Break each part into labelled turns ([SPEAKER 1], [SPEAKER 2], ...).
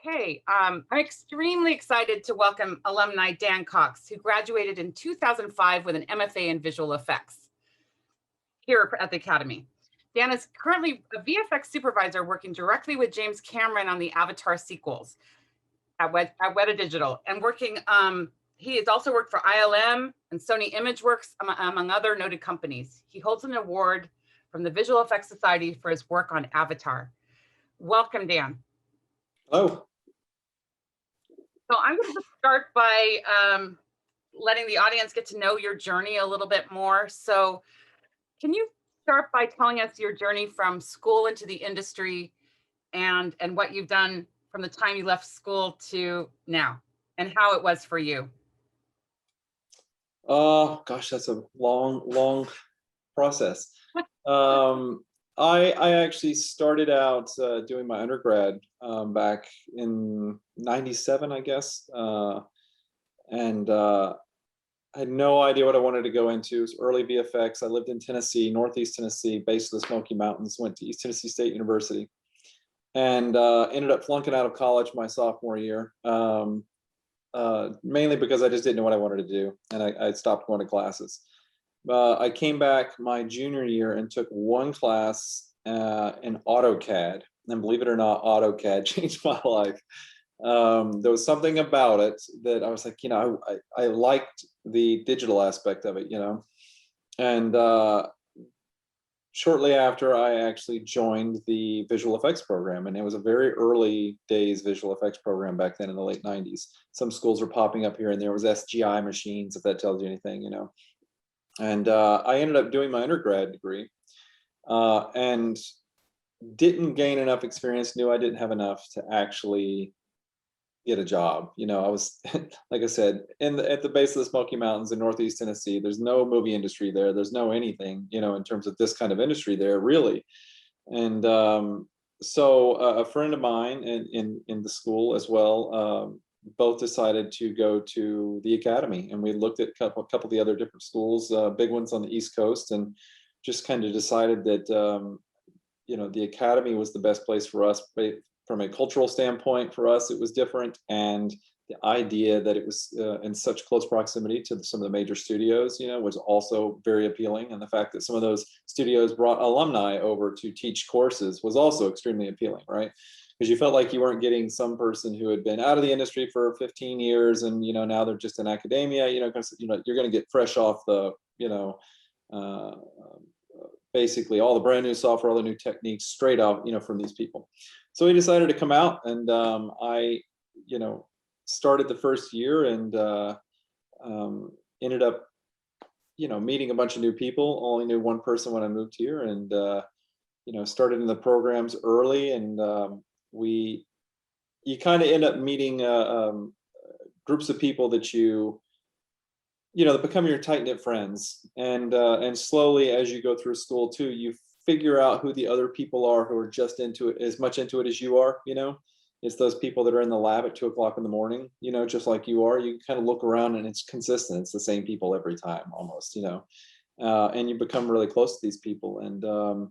[SPEAKER 1] Okay, I'm extremely excited to welcome alumni Dan Cox, who graduated in 2005 with an MFA in visual effects here at the Academy. Dan is currently a VFX supervisor working directly with James Cameron on the Avatar sequels at Weta Digital, and he has also worked for ILM and Sony ImageWorks, among other noted companies. He holds an award from the Visual Effects Society for his work on Avatar. Welcome, Dan.
[SPEAKER 2] Hello.
[SPEAKER 1] So I'm going to start by letting the audience get to know your journey a little bit more. So can you start by telling us your journey from school into the industry and what you've done from the time you left school to now and how it was for you?
[SPEAKER 2] Gosh, that's a long process. I actually started out doing my undergrad back in '97, I guess, and I had no idea what I wanted to go into. It was early VFX. I lived in Tennessee, Northeast Tennessee, base of the Smoky Mountains. Went to East Tennessee State University, and ended up flunking out of college my sophomore year. Mainly because I just didn't know what I wanted to do, and I stopped going to classes. I came back my junior year and took one class in AutoCAD, and believe it or not, AutoCAD changed my life. There was something about it that I was like, I liked the digital aspect of it, and shortly after, I actually joined the visual effects program, and it was a very early days visual effects program back then in the late '90s. Some schools were popping up here and there. Was SGI machines, if that tells you anything, And I ended up doing my undergrad degree and didn't gain enough experience, knew I didn't have enough to actually get a job. I was, like I said, at the base of the Smoky Mountains in Northeast Tennessee. There's no movie industry there. There's no anything, in terms of this kind of industry there, really. And so a friend of mine in the school as well, both decided to go to the Academy, and we looked at a couple of the other different schools, big ones on the East Coast, and just kind of decided that the Academy was the best place for us. From a cultural standpoint, for us, it was different, and the idea that it was in such close proximity to some of the major studios, was also very appealing. And the fact that some of those studios brought alumni over to teach courses was also extremely appealing, right? Because you felt like you weren't getting some person who had been out of the industry for 15 years and now they're just in academia, because you're going to get fresh off the basically all the brand new software, all the new techniques straight out from these people. So he decided to come out, and I started the first year and ended up meeting a bunch of new people. Only knew one person when I moved here, and started in the programs early, and you kind of end up meeting groups of people that that become your tight-knit friends, and slowly as you go through school too, you figure out who the other people are who are just into it, as much into it as you are. It's those people that are in the lab at 2 o'clock in the morning, just like you are. You kind of look around and it's consistent. It's the same people every time almost, and you become really close to these people. And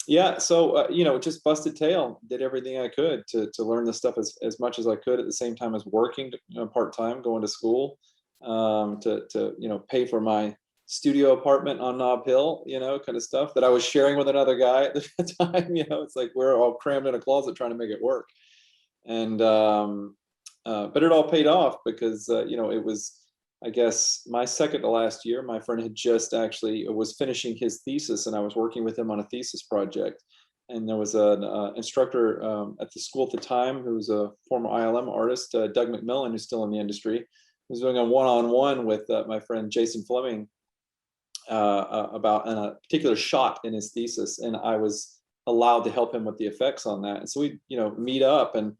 [SPEAKER 2] yeah, so just busted tail, did everything I could to learn this stuff as much as I could, at the same time as working part-time, going to school, to pay for my studio apartment on Nob Hill, kind of stuff that I was sharing with another guy at the time. It's like we're all crammed in a closet trying to make it work. And but it all paid off because it was, I guess, my second to last year. My friend had just actually was finishing his thesis, and I was working with him on a thesis project. And there was an instructor at the school at the time who was a former ILM artist, Doug McMillan, who's still in the industry, who was doing a one-on-one with my friend Jason Fleming about a particular shot in his thesis, and I was allowed to help him with the effects on that. And so we meet up, and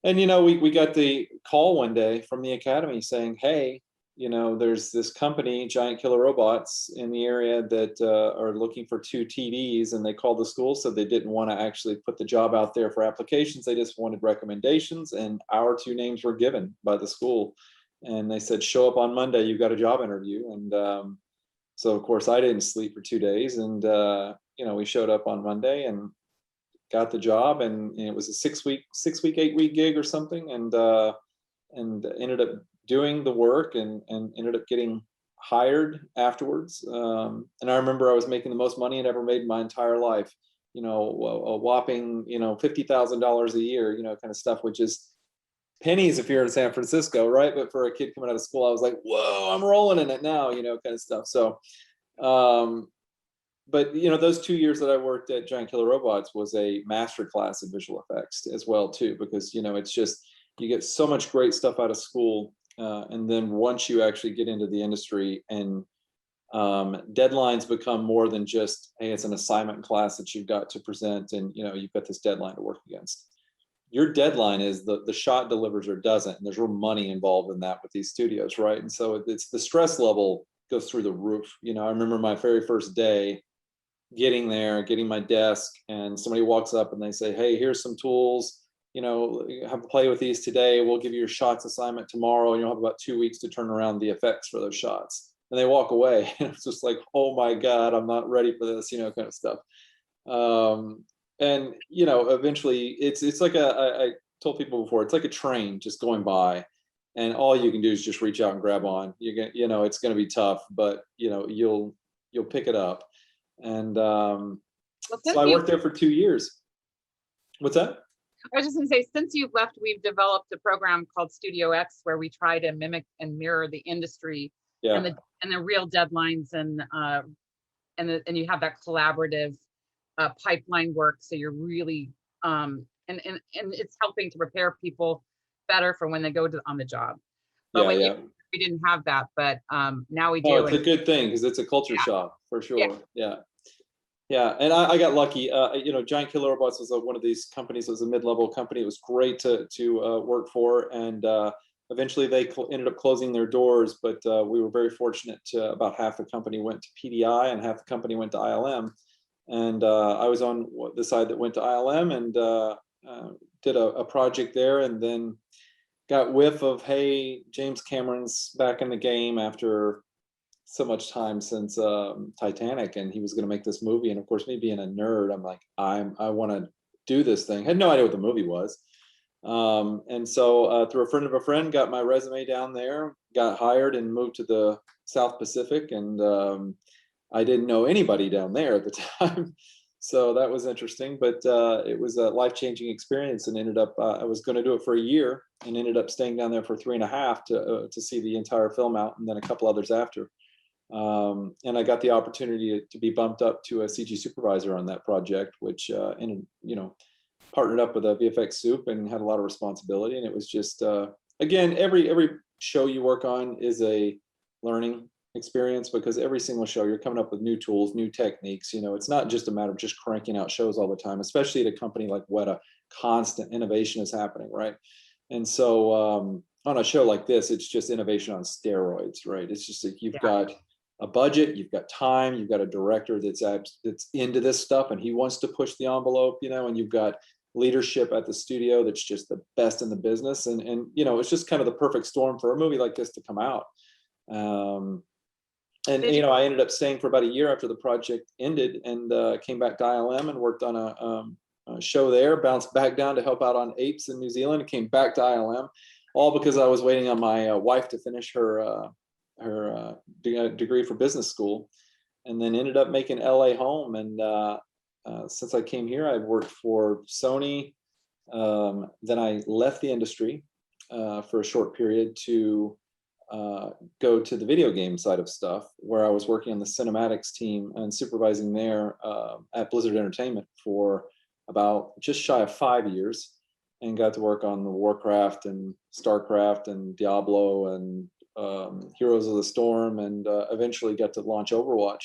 [SPEAKER 2] we got the call one day from the Academy saying, hey, there's this company, Giant Killer Robots, in the area that are looking for 2 TDs, and they called the school, so they didn't want to actually put the job out there for applications. They just wanted recommendations, and our 2 names were given by the school. And they said, show up on Monday, you've got a job interview. And so of course I didn't sleep for 2 days, and we showed up on Monday, and got the job, and it was a 6-week, 8-week gig or something, and ended up doing the work, and ended up getting hired afterwards. And I remember I was making the most money I'd ever made in my entire life. A whopping, $50,000 a year, kind of stuff, which is pennies if you're in San Francisco, right? But for a kid coming out of school, I was like, whoa, I'm rolling in it now, kind of stuff. So, but those 2 years that I worked at Giant Killer Robots was a master class in visual effects as well too, because it's just, you get so much great stuff out of school, and then once you actually get into the industry, and deadlines become more than just, hey, it's an assignment class that you've got to present, and you've got this deadline to work against. Your deadline is the shot delivers or doesn't, and there's real money involved in that with these studios, right? And so it's the stress level goes through the roof. I remember my very first day getting there, getting my desk, and somebody walks up and they say, hey, here's some tools, have to play with these today. We'll give you your shots assignment tomorrow, and you'll have about 2 weeks to turn around the effects for those shots. And they walk away. And it's just like, oh my God, I'm not ready for this, kind of stuff. And eventually it's like I told people before, it's like a train just going by, and all you can do is just reach out and grab on. It's going to be tough, but you'll pick it up. And
[SPEAKER 1] Well,
[SPEAKER 2] so I worked there for 2 years. What's that?
[SPEAKER 1] I was just going to say, since you've left, we've developed a program called Studio X, where we try to mimic and mirror the industry,
[SPEAKER 2] Yeah.
[SPEAKER 1] and the real deadlines, and you have that collaborative pipeline work. So you're really and it's helping to prepare people better for when they go on the job. But we didn't have that, but now we do.
[SPEAKER 2] Oh, it's a good thing, because it's a culture shock for sure. Yeah. And I got lucky. Giant Killer Robots was one of these companies. It was a mid-level company. It was great to work for, and eventually they ended up closing their doors. But we were very fortunate. About half the company went to PDI, and half the company went to ILM. And I was on the side that went to ILM, and did a project there, and then got whiff of, hey, James Cameron's back in the game after so much time since Titanic, and he was going to make this movie. And of course, me being a nerd, I'm like, I want to do this thing. Had no idea what the movie was. And so through a friend of a friend, got my resume down there, got hired, and moved to the South Pacific. And I didn't know anybody down there at the time. So that was interesting, but it was a life-changing experience, and ended up, I was going to do it for a year, and ended up staying down there for 3.5 to see the entire film out, and then a couple others after. And I got the opportunity to be bumped up to a CG supervisor on that project, which partnered up with a VFX soup and had a lot of responsibility. And it was just, again, every show you work on is a learning experience, because every single show you're coming up with new tools, new techniques. It's not just a matter of just cranking out shows all the time, especially at a company like Weta. Constant innovation is happening, right? And so on a show like this, it's just innovation on steroids, right? It's just like you've got a budget, you've got time, you've got a director that's into this stuff, and he wants to push the envelope, and you've got leadership at the studio that's just the best in the business, and it's just kind of the perfect storm for a movie like this to come out. And I ended up staying for about a year after the project ended, and came back to ILM and worked on a show there, bounced back down to help out on Apes in New Zealand, and came back to ILM, all because I was waiting on my wife to finish her degree for business school, and then ended up making LA home. And since I came here, I've worked for Sony. Then I left the industry for a short period to go to the video game side of stuff, where I was working on the cinematics team and supervising there at Blizzard Entertainment for about just shy of 5 years, and got to work on the Warcraft and Starcraft and Diablo and Heroes of the Storm, and eventually got to launch Overwatch.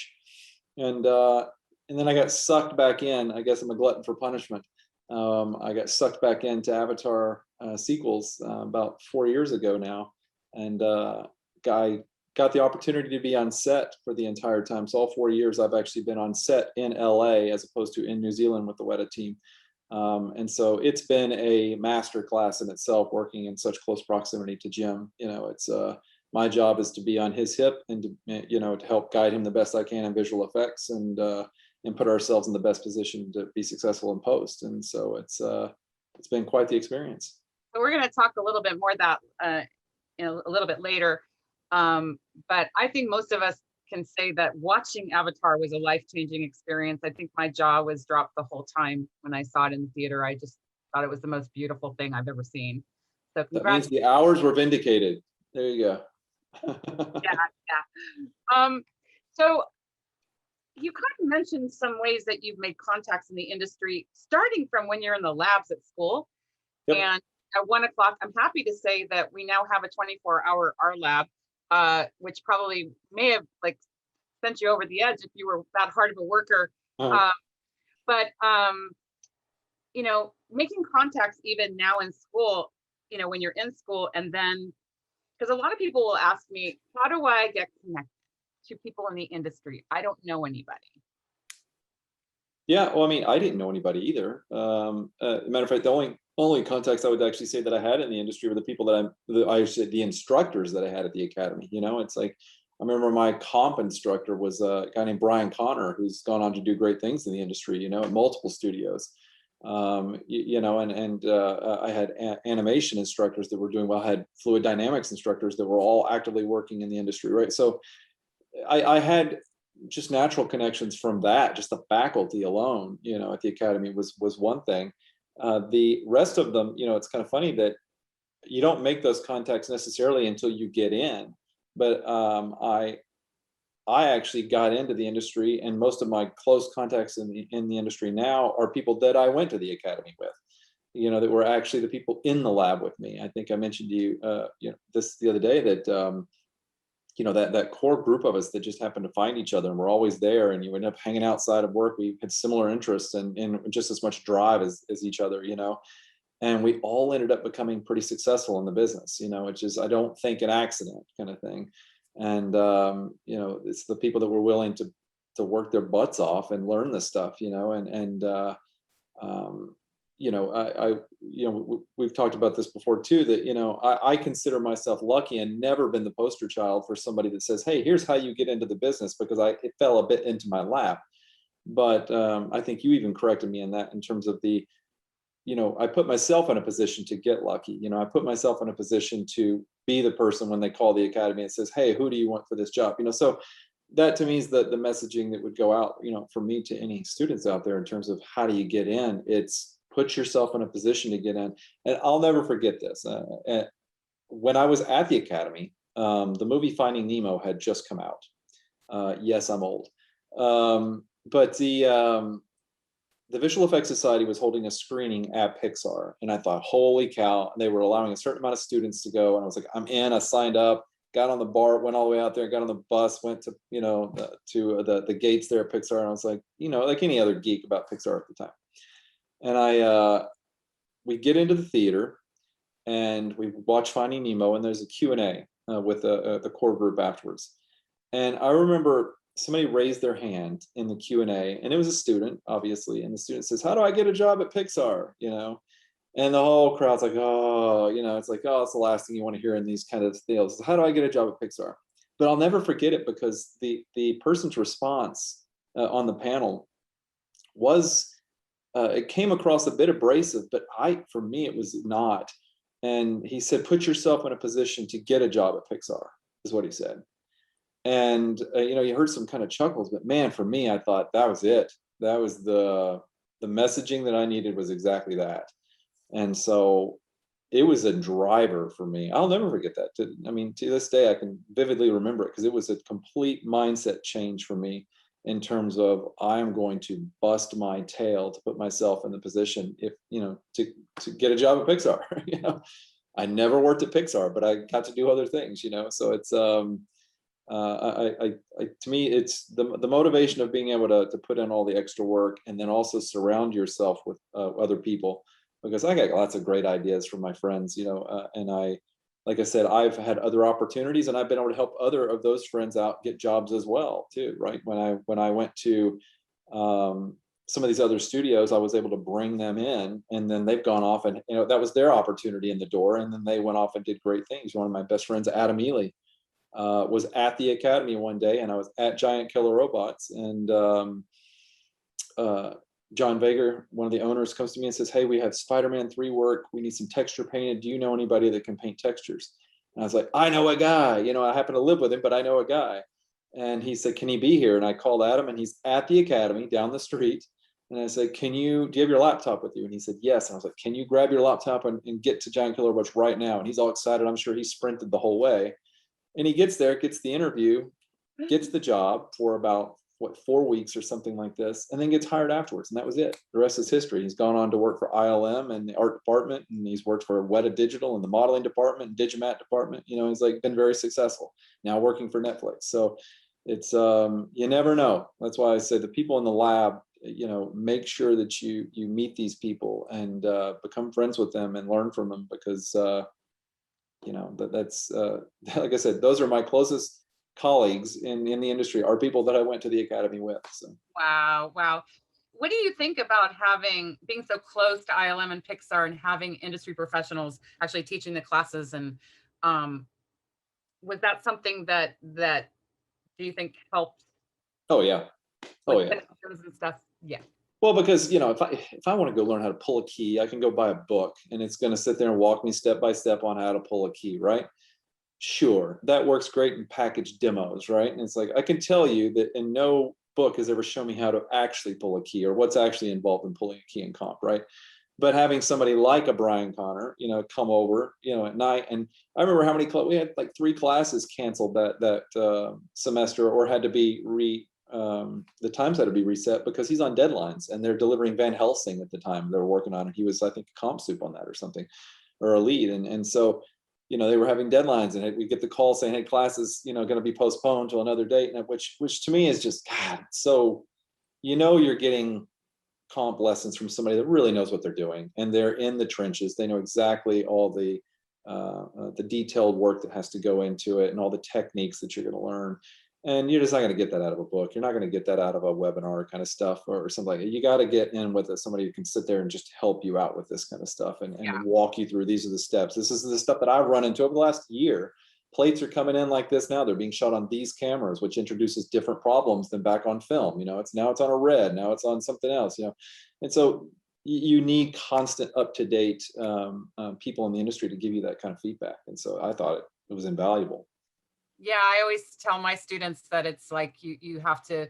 [SPEAKER 2] And then I got sucked back in. I guess I'm a glutton for punishment. I got sucked back into Avatar sequels about 4 years ago now, and got the opportunity to be on set for the entire time. So all 4 years I've actually been on set in LA as opposed to in New Zealand with the Weta team. And so it's been a master class in itself, working in such close proximity to Jim. It's my job is to be on his hip, and to help guide him the best I can in visual effects, and and put ourselves in the best position to be successful in post. And so it's been quite the experience.
[SPEAKER 1] So we're going to talk a little bit more that a little bit later. But I think most of us can say that watching Avatar was a life-changing experience. I think my jaw was dropped the whole time when I saw it in the theater. I just thought it was the most beautiful thing I've ever seen. So
[SPEAKER 2] that means the hours were vindicated. There you go.
[SPEAKER 1] Yeah. So you kind of mentioned some ways that you've made contacts in the industry, starting from when you're in the labs at school.
[SPEAKER 2] Yep.
[SPEAKER 1] And at 1 o'clock, I'm happy to say that we now have a 24-hour R lab, which probably may have like sent you over the edge if you were that hard of a worker. But you know, making contacts even now in school, you know, when you're in school, and then because a lot of people will ask me, how do I get connected to people in the industry? I don't know anybody.
[SPEAKER 2] Yeah, well, I mean, I didn't know anybody either. Matter of fact, the only contacts I would actually say that I had in the industry were the people that the instructors that I had at the academy. You know, it's like I remember my comp instructor was a guy named Brian Connor, who's gone on to do great things in the industry. You know, at multiple studios. You know, and I had animation instructors that were doing well. I had fluid dynamics instructors that were all actively working in the industry, right? So I had just natural connections from that. Just the faculty alone, you know, at the academy was one thing. The rest of them, you know, it's kind of funny that you don't make those contacts necessarily until you get in. But I actually got into the industry, and most of my close contacts in the industry now are people that I went to the academy with, you know, that were actually the people in the lab with me. I think I mentioned to you, you know, this the other day that you know, that core group of us that just happened to find each other, and we're always there, and you end up hanging outside of work. We had similar interests and just as much drive as each other, you know, and we all ended up becoming pretty successful in the business, you know, which is, I don't think, an accident kind of thing. And you know, it's the people that were willing to work their butts off and learn this stuff, you know, and you know, you know, we've talked about this before too, that, you know, I consider myself lucky and never been the poster child for somebody that says, hey, here's how you get into the business, because it fell a bit into my lap. But I think you even corrected me in that, in terms of the, you know, I put myself in a position to get lucky. You know, I put myself in a position to be the person when they call the academy and says, hey, who do you want for this job? You know, so that to me is the messaging that would go out, you know, for me to any students out there in terms of how do you get in. It's put yourself in a position to get in. And I'll never forget this. When I was at the academy, the movie Finding Nemo had just come out. Yes, I'm old. But the Visual Effects Society was holding a screening at Pixar, and I thought, holy cow, they were allowing a certain amount of students to go, and I was like, I'm in. I signed up, got on the BART, went all the way out there, got on the bus, went to, you know, the gates there at Pixar, and I was like, you know, like any other geek about Pixar at the time. And we get into the theater, and we watch Finding Nemo, and there's a Q&A with the core group afterwards. And I remember somebody raised their hand in the Q&A, and it was a student, obviously, and the student says, how do I get a job at Pixar? You know, and the whole crowd's like, oh, you know, it's like, oh, it's the last thing you want to hear in these kind of deals. How do I get a job at Pixar? But I'll never forget it, because the person's response on the panel was, it came across a bit abrasive, but for me, it was not. And he said, put yourself in a position to get a job at Pixar, is what he said. And you know, you heard some kind of chuckles, but man, for me, I thought that was it. That was the messaging that I needed, was exactly that. And so it was a driver for me. I'll never forget that. I mean, to this day, I can vividly remember it, because it was a complete mindset change for me, in terms of, I'm going to bust my tail to put myself in the position, if, you know, to get a job at Pixar. You know, I never worked at Pixar, but I got to do other things, you know. So it's to me, it's the motivation of being able to put in all the extra work, and then also surround yourself with other people, because I got lots of great ideas from my friends, you know, and like I said, I've had other opportunities, and I've been able to help other of those friends out get jobs as well too, right? When I went to some of these other studios, I was able to bring them in, and then they've gone off, and, you know, that was their opportunity in the door, and then they went off and did great things. One of my best friends, Adam Ely, was at the academy one day, and I was at Giant Killer Robots, and John Vager, one of the owners, comes to me and says, "Hey, we have Spider-Man 3 work. We need some texture painted. Do you know anybody that can paint textures?" And I was like, "I know a guy. I happen to live with him, but I know a guy." And he said, "Can he be here?" And I called Adam, and he's at the academy down the street. And I said, do you have your laptop with you?" And he said, "Yes." And I was like, "Can you grab your laptop and get to Giant Killer Roach right now?" And he's all excited. I'm sure he sprinted the whole way. And he gets there, gets the interview, gets the job for about 4 weeks or something like this, and then gets hired afterwards. And that was it. The rest is history. He's gone on to work for ILM and the art department, and he's worked for Weta Digital in the modeling department and Digimat department. He's like been very successful, now working for Netflix. So it's you never know. That's why I say the people in the lab, make sure that you meet these people and become friends with them and learn from them, because that's like I said, those are my closest colleagues in the industry, are people that I went to the academy with. So
[SPEAKER 1] Wow. What do you think about being so close to ILM and Pixar and having industry professionals actually teaching the classes? And was that something that do you think helped
[SPEAKER 2] oh yeah,
[SPEAKER 1] with connections and stuff? Yeah.
[SPEAKER 2] well, because if I want to go learn how to pull a key, I can go buy a book, and it's going to sit there and walk me step by step on how to pull a key, right? Sure, that works great in packaged demos, right? And it's like, I can tell you that in no book has ever shown me how to actually pull a key or what's actually involved in pulling a key in comp, right? But having somebody like a Brian Connor, come over, at night, and I remember how many we had like 3 classes canceled that semester, or had to be the times had to be reset because he's on deadlines, and they're delivering Van Helsing at the time they were working on it. He was, I think, comp soup on that or something, or a lead, and so they were having deadlines, and we get the call saying, "Hey, class is going to be postponed till another date," and which to me is just, God. So you're getting comp lessons from somebody that really knows what they're doing, and they're in the trenches. They know exactly all the detailed work that has to go into it, and all the techniques that you're going to learn. And you're just not going to get that out of a book. You're not going to get that out of a webinar kind of stuff or something like that. You got to get in with somebody who can sit there and just help you out with this kind of stuff and walk you through. These are the steps. This is the stuff that I've run into over the last year. Plates are coming in like this now. They're being shot on these cameras, which introduces different problems than back on film. It's on a red, now it's on something else. And so you need constant, up-to-date people in the industry to give you that kind of feedback. And so I thought it was invaluable.
[SPEAKER 1] Yeah, I always tell my students that it's like you have to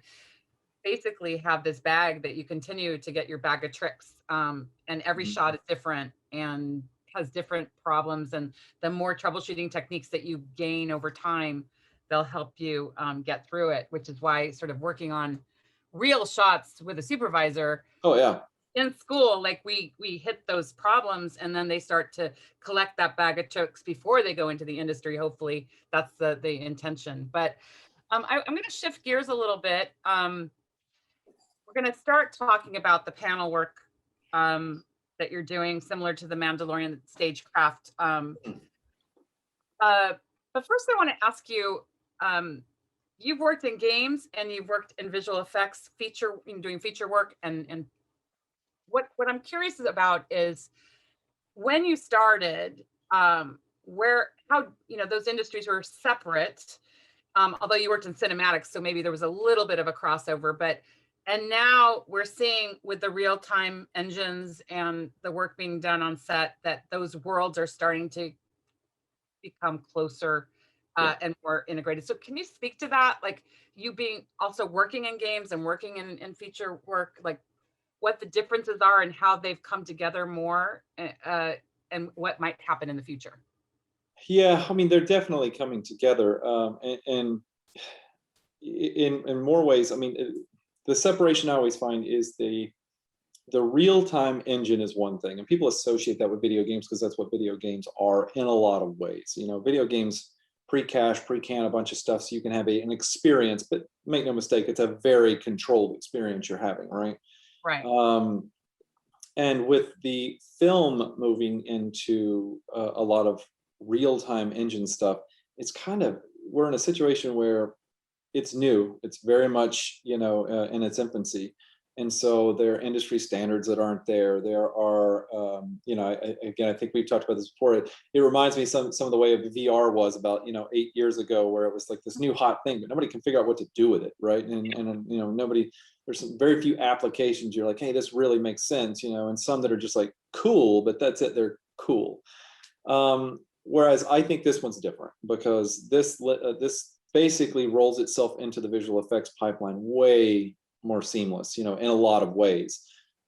[SPEAKER 1] basically have this bag that you continue to get your bag of tricks. And every shot is different and has different problems. And the more troubleshooting techniques that you gain over time, they'll help you get through it, which is why sort of working on real shots with a supervisor.
[SPEAKER 2] Oh, yeah.
[SPEAKER 1] In school, like we hit those problems, and then they start to collect that bag of tricks before they go into the industry. Hopefully that's the intention. But I'm going to shift gears a little bit. We're going to start talking about the panel work that you're doing, similar to the Mandalorian stagecraft. But first I want to ask you, you've worked in games and you've worked in visual effects, doing feature work, and what I'm curious about is when you started, how those industries were separate, although you worked in cinematics, so maybe there was a little bit of a crossover, and now we're seeing with the real-time engines and the work being done on set that those worlds are starting to become closer and more integrated. So can you speak to that? Like, you being also working in games and working in feature work, like what the differences are and how they've come together more, and what might happen in the future.
[SPEAKER 2] Yeah, I mean, they're definitely coming together, and in more ways. I mean, the separation I always find is the real-time engine is one thing, and people associate that with video games because that's what video games are in a lot of ways. Video games pre-cache, pre-can a bunch of stuff so you can have an experience, but make no mistake, it's a very controlled experience you're having, right?
[SPEAKER 1] Right.
[SPEAKER 2] And with the film moving into a lot of real-time engine stuff, it's we're in a situation where it's new. It's very much, in its infancy. And so there are industry standards that aren't there. There are, again, I think we've talked about this before. It reminds me some of the way of VR was about 8 years ago, where it was like this new hot thing, but nobody can figure out what to do with it, right? And nobody. There's some very few applications you're like, hey, this really makes sense, and some that are just like cool, but that's it. They're cool. Whereas I think this one's different because this basically rolls itself into the visual effects pipeline way more seamless, in a lot of ways.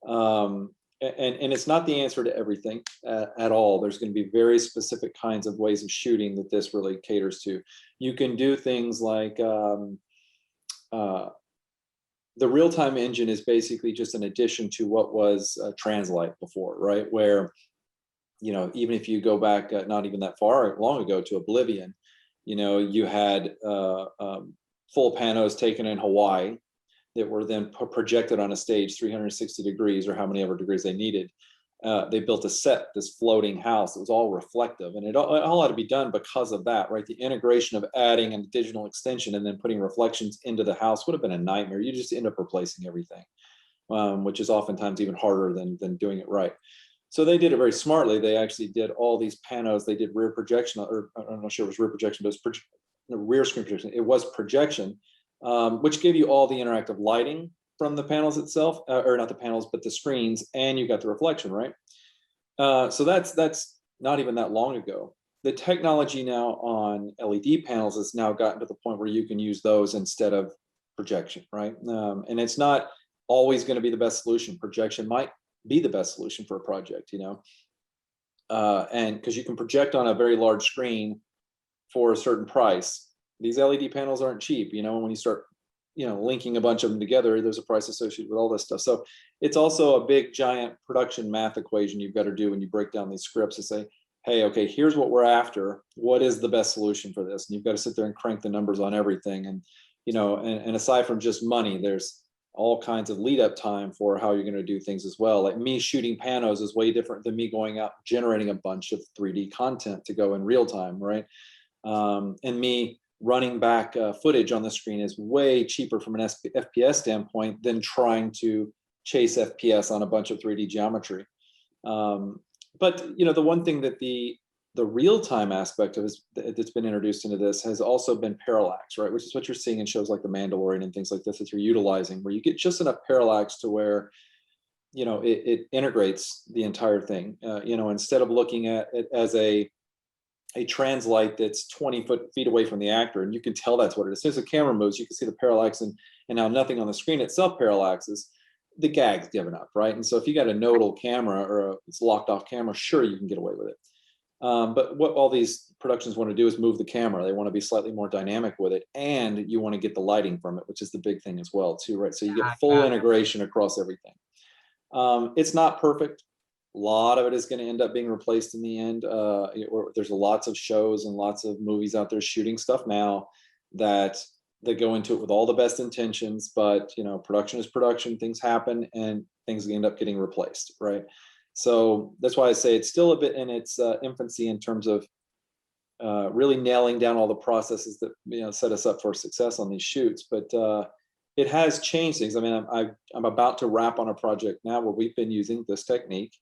[SPEAKER 2] And it's not the answer to everything at all. There's going to be very specific kinds of ways of shooting that this really caters to. You can do things like the real-time engine is basically just an addition to what was Translite before, right? Where, even if you go back not even that far long ago to Oblivion, you had full panos taken in Hawaii that were then projected on a stage 360 degrees or how many ever degrees they needed. They built a set, this floating house. It was all reflective, and it all had to be done because of that, right? The integration of adding a digital extension and then putting reflections into the house would have been a nightmare. You just end up replacing everything, which is oftentimes even harder than doing it right. So they did it very smartly. They actually did all these panos. They did rear projection, or I'm not sure it was rear projection, but it was rear screen projection. It was projection, which gave you all the interactive lighting from the panels itself, or not the panels, but the screens, and you got the reflection, right? So that's not even that long ago. The technology now on LED panels has now gotten to the point where you can use those instead of projection, right? And it's not always going to be the best solution. Projection might be the best solution for a project, and because you can project on a very large screen for a certain price. These LED panels aren't cheap, when you start, linking a bunch of them together, there's a price associated with all this stuff. So it's also a big, giant production math equation you've got to do when you break down these scripts to say, hey, okay, here's what we're after. What is the best solution for this? And you've got to sit there and crank the numbers on everything. And, and aside from just money, there's all kinds of lead up time for how you're going to do things as well. Like me shooting panos is way different than me going out generating a bunch of 3D content to go in real time, right? And me running back footage on the screen is way cheaper from an FPS standpoint than trying to chase FPS on a bunch of 3D geometry. But the one thing that the real-time aspect of this that's been introduced into this has also been parallax, right? Which is what you're seeing in shows like The Mandalorian and things like this that you're utilizing, where you get just enough parallax to where it integrates the entire thing. Instead of looking at it as a translite that's 20 feet away from the actor, and you can tell that's what it is. As soon as the camera moves, you can see the parallax, and now nothing on the screen itself parallaxes. The gag's given up, right? And so if you got a nodal camera or it's locked off camera, sure, you can get away with it. But what all these productions want to do is move the camera. They want to be slightly more dynamic with it, and you want to get the lighting from it, which is the big thing as well, too, right? So you get full integration across everything. It's not perfect. A lot of it is going to end up being replaced in the end. There's lots of shows and lots of movies out there shooting stuff now that go into it with all the best intentions, but production is production. Things happen, and things end up getting replaced, right? So that's why I say it's still a bit in its infancy in terms of really nailing down all the processes that set us up for success on these shoots. But it has changed things. I mean, I'm about to wrap on a project now where we've been using this technique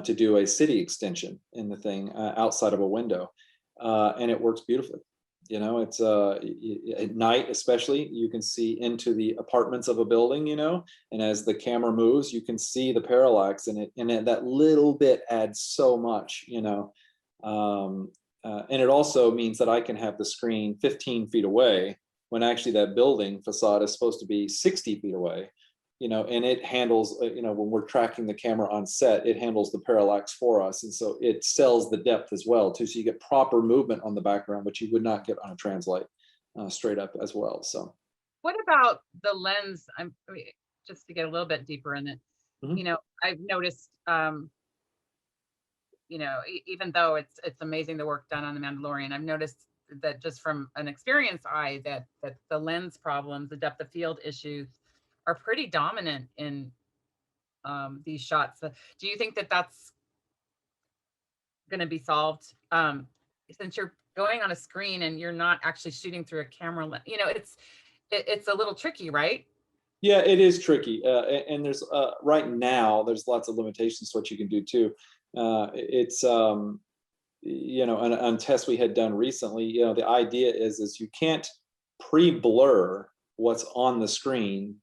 [SPEAKER 2] to do a city extension in the thing outside of a window, and it works beautifully. It's at night especially, you can see into the apartments of a building, and as the camera moves, you can see the parallax in it, and that little bit adds so much, and it also means that I can have the screen 15 feet away when actually that building facade is supposed to be 60 feet away, and it handles, when we're tracking the camera on set, it handles the parallax for us. And so it sells the depth as well, too. So you get proper movement on the background, which you would not get on a translite straight up as well. So
[SPEAKER 1] what about the lens? Just to get a little bit deeper in it, I've noticed, even though it's amazing the work done on The Mandalorian, I've noticed that just from an experienced eye that the lens problems, the depth of field issues are pretty dominant in these shots. Do you think that that's going to be solved since you're going on a screen and you're not actually shooting through a camera lens? It's a little tricky, right?
[SPEAKER 2] Yeah, it is tricky, and there's right now there's lots of limitations to what you can do too. It's on tests we had done recently, the idea is you can't pre-blur what's on the screen,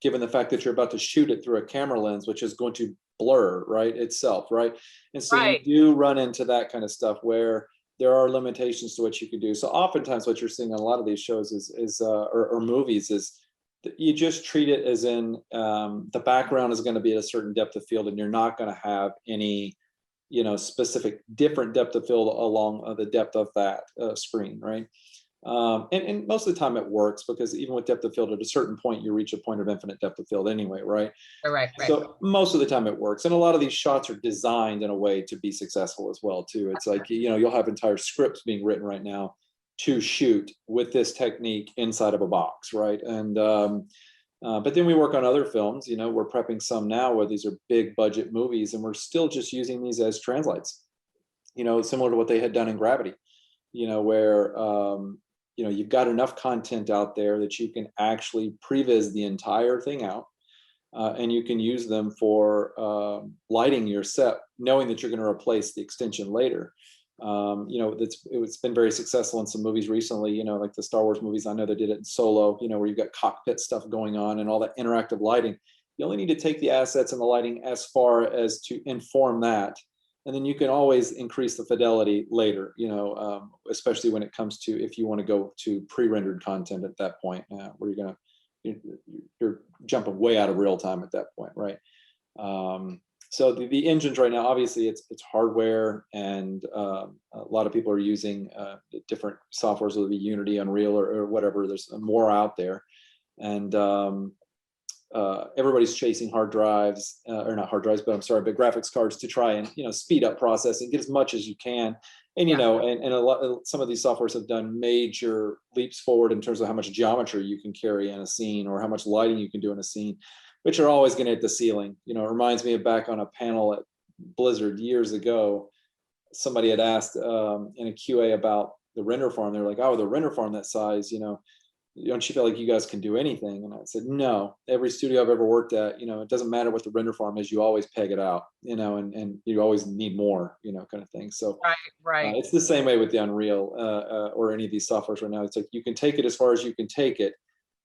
[SPEAKER 2] given the fact that you're about to shoot it through a camera lens, which is going to blur, right, itself, right? And so you
[SPEAKER 1] Right.
[SPEAKER 2] do run into that kind of stuff where there are limitations to what you can do. So oftentimes what you're seeing on a lot of these shows or movies is that you just treat it as in the background is going to be at a certain depth of field, and you're not going to have any specific different depth of field along the depth of that screen, right? And most of the time it works, because even with depth of field, at a certain point you reach a point of infinite depth of field anyway, right?
[SPEAKER 1] Right.
[SPEAKER 2] So most of the time it works, and a lot of these shots are designed in a way to be successful as well too. It's like, you'll have entire scripts being written right now to shoot with this technique inside of a box, right? And but then we work on other films. We're prepping some now where these are big budget movies, and we're still just using these as translights, similar to what they had done in Gravity, where you've got enough content out there that you can actually previs the entire thing out, and you can use them for lighting your set, knowing that you're going to replace the extension later. It's been very successful in some movies recently, like the Star Wars movies. I know they did it in Solo, where you've got cockpit stuff going on and all that interactive lighting. You only need to take the assets and the lighting as far as to inform that, and then you can always increase the fidelity later, especially when it comes to, if you want to go to pre-rendered content at that point, where you're jumping way out of real time at that point, right? So the engines right now, obviously it's hardware, and a lot of people are using different softwares, whether it be Unity, Unreal, or whatever. There's more out there, and everybody's chasing hard drives, or not hard drives, but but graphics cards, to try and speed up processing, get as much as you can. And some of these softwares have done major leaps forward in terms of how much geometry you can carry in a scene, or how much lighting you can do in a scene, which are always going to hit the ceiling. It reminds me of back on a panel at Blizzard years ago. Somebody had asked in a QA about the render farm. They're like, "Oh, the render farm that size, don't you feel like you guys can do anything?" And I said, "No. Every studio I've ever worked at, it doesn't matter what the render farm is. You always peg it out, and you always need more, kind of thing." So
[SPEAKER 1] Right.
[SPEAKER 2] it's the same way with the Unreal or any of these softwares right now. It's like you can take it as far as you can take it.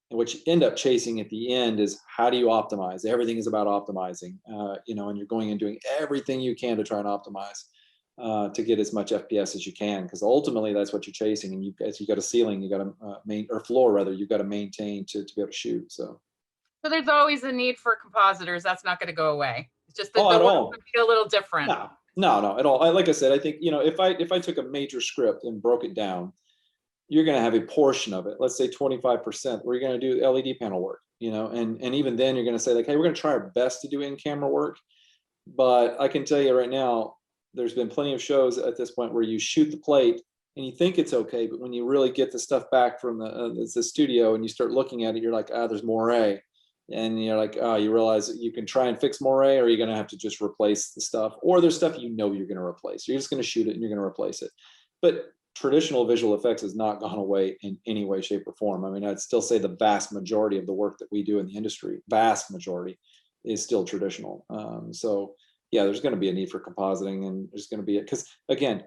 [SPEAKER 2] And what you end up chasing at the end is, how do you optimize? Everything is about optimizing, and you're going and doing everything you can to try and optimize to get as much FPS as you can, because ultimately that's what you're chasing. And as you got a ceiling, you got to or floor rather, you've got to maintain to be able to shoot. So
[SPEAKER 1] there's always a need for compositors. That's not going to go away. It's just that
[SPEAKER 2] at
[SPEAKER 1] the work
[SPEAKER 2] all.
[SPEAKER 1] would be a little different.
[SPEAKER 2] No, at all. Like I said, I think if I took a major script and broke it down, you're going to have a portion of it, let's say 25%, where you're going to do LED panel work, and even then you're going to say, like, hey, we're going to try our best to do in-camera work. But I can tell you right now, there's been plenty of shows at this point where you shoot the plate and you think it's okay, but when you really get the stuff back from the studio and you start looking at it, you're like, there's moire. And you're like, you realize that you can try and fix moire, or you're going to have to just replace the stuff, or there's stuff you're going to replace. You're just going to shoot it and you're going to replace it. But traditional visual effects has not gone away in any way, shape, or form. I mean, I'd still say the vast majority of the work that we do in the industry, vast majority, is still traditional. So yeah, there's going to be a need for compositing, and there's going to be because again,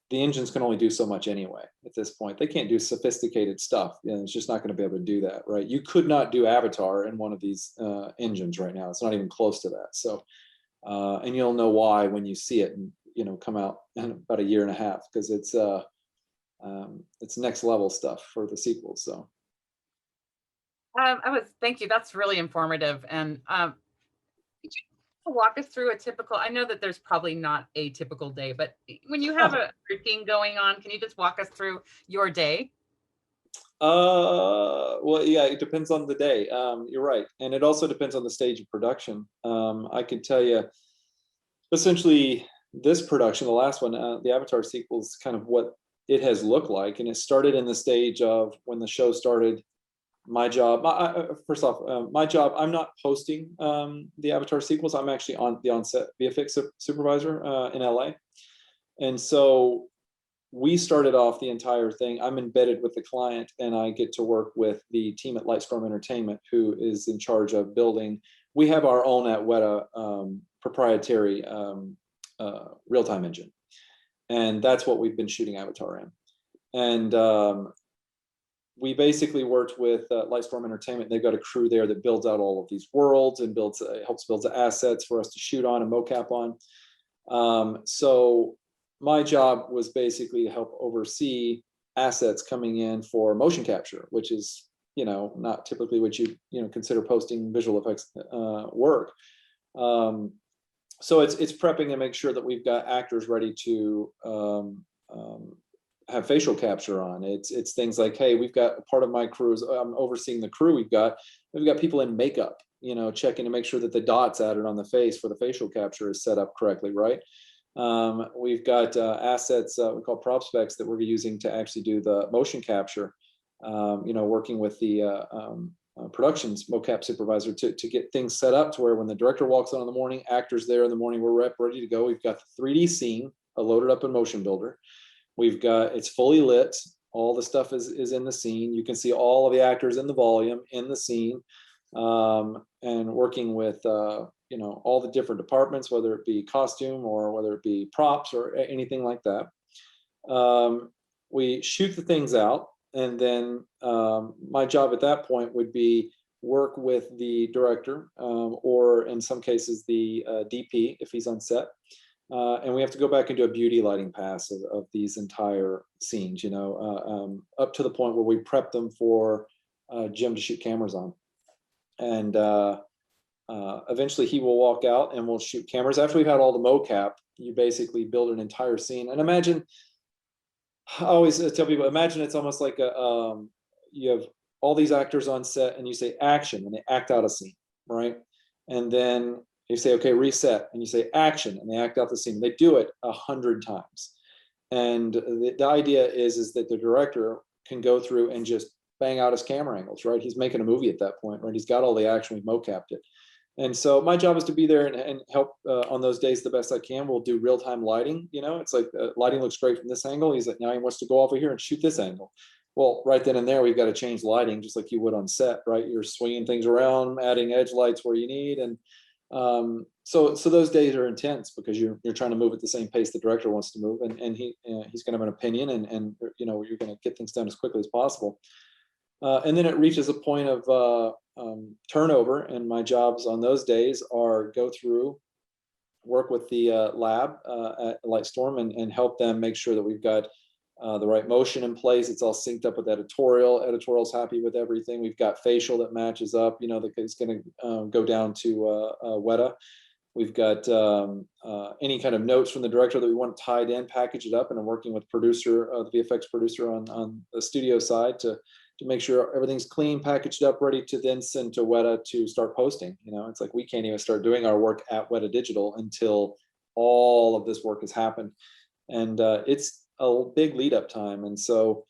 [SPEAKER 2] the engines can only do so much anyway. At this point, they can't do sophisticated stuff. It's just not going to be able to do that, right? You could not do Avatar in one of these engines right now. It's not even close to that. So, and you'll know why when you see it, and come out in about a year and a half, because it's next level stuff for the sequels. So
[SPEAKER 1] Thank you. That's really informative. And could you walk us through a typical, I know that there's probably not a typical day, but when you have a routine going on, can you just walk us through your day?
[SPEAKER 2] Well, yeah, it depends on the day. You're right. And it also depends on the stage of production. I can tell you, essentially, this production, the last one, the Avatar sequel, is kind of what it has looked like. And it started in the stage of when the show started. My job, first off, my job, I'm not posting the Avatar sequels. I'm actually on the on-set VFX supervisor in LA. And so we started off the entire thing. I'm embedded with the client, and I get to work with the team at Lightstorm Entertainment, who is in charge of building. We have our own at Weta proprietary real-time engine, and that's what we've been shooting Avatar in. And we basically worked with Lightstorm Entertainment. They've got a crew there that builds out all of these worlds and helps build the assets for us to shoot on and mocap on. So my job was basically to help oversee assets coming in for motion capture, which is, not typically what you consider posting visual effects work. So it's prepping and make sure that we've got actors ready to have facial capture on. It's things like, hey, we've got a part of my crew is I'm overseeing the crew. We've got people in makeup, checking to make sure that the dots added on the face for the facial capture is set up correctly, right? We've got assets we call prop specs that we're using to actually do the motion capture. Working with the productions mocap supervisor to get things set up to where when the director walks on in the morning, actors there in the morning, we're ready to go. We've got the 3D scene loaded up in Motion Builder. It's fully lit. All the stuff is in the scene. You can see all of the actors in the volume in the scene, and working with all the different departments, whether it be costume or whether it be props or anything like that. We shoot the things out, and then my job at that point would be work with the director, or in some cases the DP if he's on set. And we have to go back and do a beauty lighting pass of these entire scenes, up to the point where we prep them for Jim to shoot cameras on. And eventually he will walk out and we'll shoot cameras. After we've had all the mocap, you basically build an entire scene. And imagine, I always tell people, imagine it's almost like you have all these actors on set and you say action and they act out a scene, right? And then you say, okay, reset, and you say action, and they act out the scene. They do it 100 times. And the idea is that the director can go through and just bang out his camera angles, right? He's making a movie at that point, right? He's got all the action, we've mocapped it. And so my job is to be there and help on those days the best I can. We'll do real-time lighting. It's like lighting looks great from this angle. He's like, now he wants to go over here and shoot this angle. Well, right then and there, we've got to change lighting just like you would on set, right? You're swinging things around, adding edge lights where you need. And so those days are intense because you're trying to move at the same pace the director wants to move, and he's going to have an opinion, and you're going to get things done as quickly as possible. And then it reaches a point of turnover, and my jobs on those days are go through, work with the lab at Lightstorm and help them make sure that we've got the right motion in place. It's all synced up with editorial. Editorial's happy with everything. We've got facial that matches up, that is going to go down to Weta. We've got any kind of notes from the director that we want tied in, package it up, and I'm working with producer, the VFX producer on the studio side to make sure everything's clean, packaged up, ready to then send to Weta to start posting. It's like we can't even start doing our work at Weta Digital until all of this work has happened. And it's a big lead up time. And so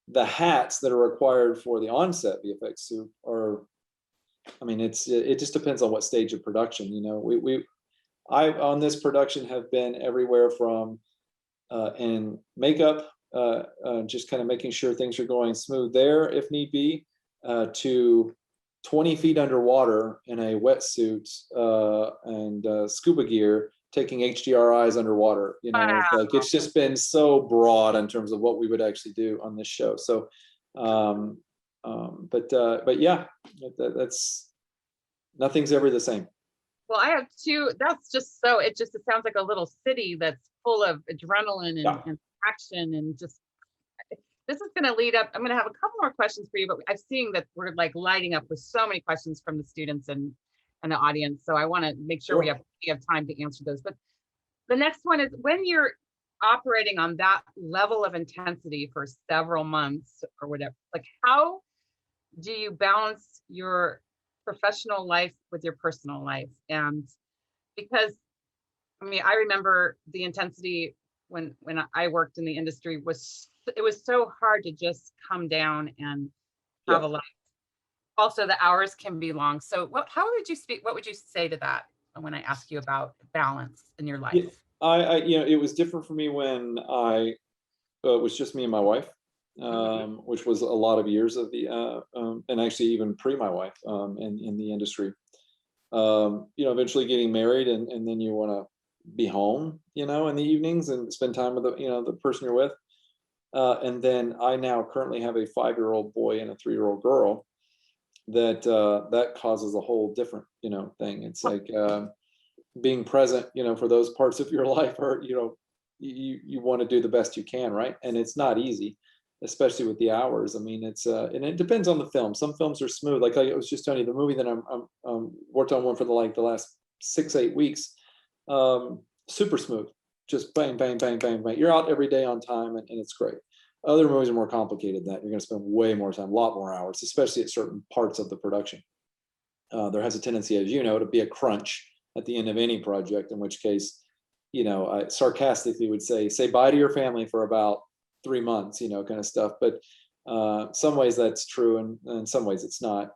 [SPEAKER 2] the hats that are required for the onset VFX suit are, it just depends on what stage of production. I on this production have been everywhere from in makeup, just kind of making sure things are going smooth there if need be, to 20 feet underwater in a wetsuit and scuba gear, taking HDRIs underwater.
[SPEAKER 1] Wow.
[SPEAKER 2] It's just been so broad in terms of what we would actually do on this show. So, but yeah, that's nothing's ever the same.
[SPEAKER 1] Well, I have two. That's just so. It sounds like a little city that's full of adrenaline and action, and just. This is going to lead up. I'm going to have a couple more questions for you, but I'm seeing that we're like lighting up with so many questions from the students and the audience. So I want to make sure we have plenty of time to answer those. But the next one is, when you're operating on that level of intensity for several months or whatever, like how do you balance your professional life with your personal life? And because, I remember the intensity when I worked in the industry it was so hard to just come down and have a life. Also, the hours can be long. So how would you speak? What would you say to that when I ask you about balance in your life?
[SPEAKER 2] It was different for me when I was just me and my wife, which was a lot of years of the, and actually even pre my wife, in the industry. Eventually getting married, and then you want to be home, in the evenings and spend time with the person you're with. And then I now currently have a 5-year-old boy and a 3-year-old girl that causes a whole different, thing. It's like, being present, for those parts of your life are, you want to do the best you can, right? And it's not easy, especially with the hours. I mean, it's and it depends on the film. Some films are smooth. Like I was just telling you, the movie that I'm worked on one for the last 6-8 weeks, super smooth, just bang bang bang bang bang. You're out every day on time, and it's great. Other movies are more complicated than that. You're going to spend way more time, a lot more hours, especially at certain parts of the production. There has a tendency, as you know, to be a crunch at the end of any project, in which case, I sarcastically would say bye to your family for about 3 months, kind of stuff. But some ways that's true, and in some ways it's not.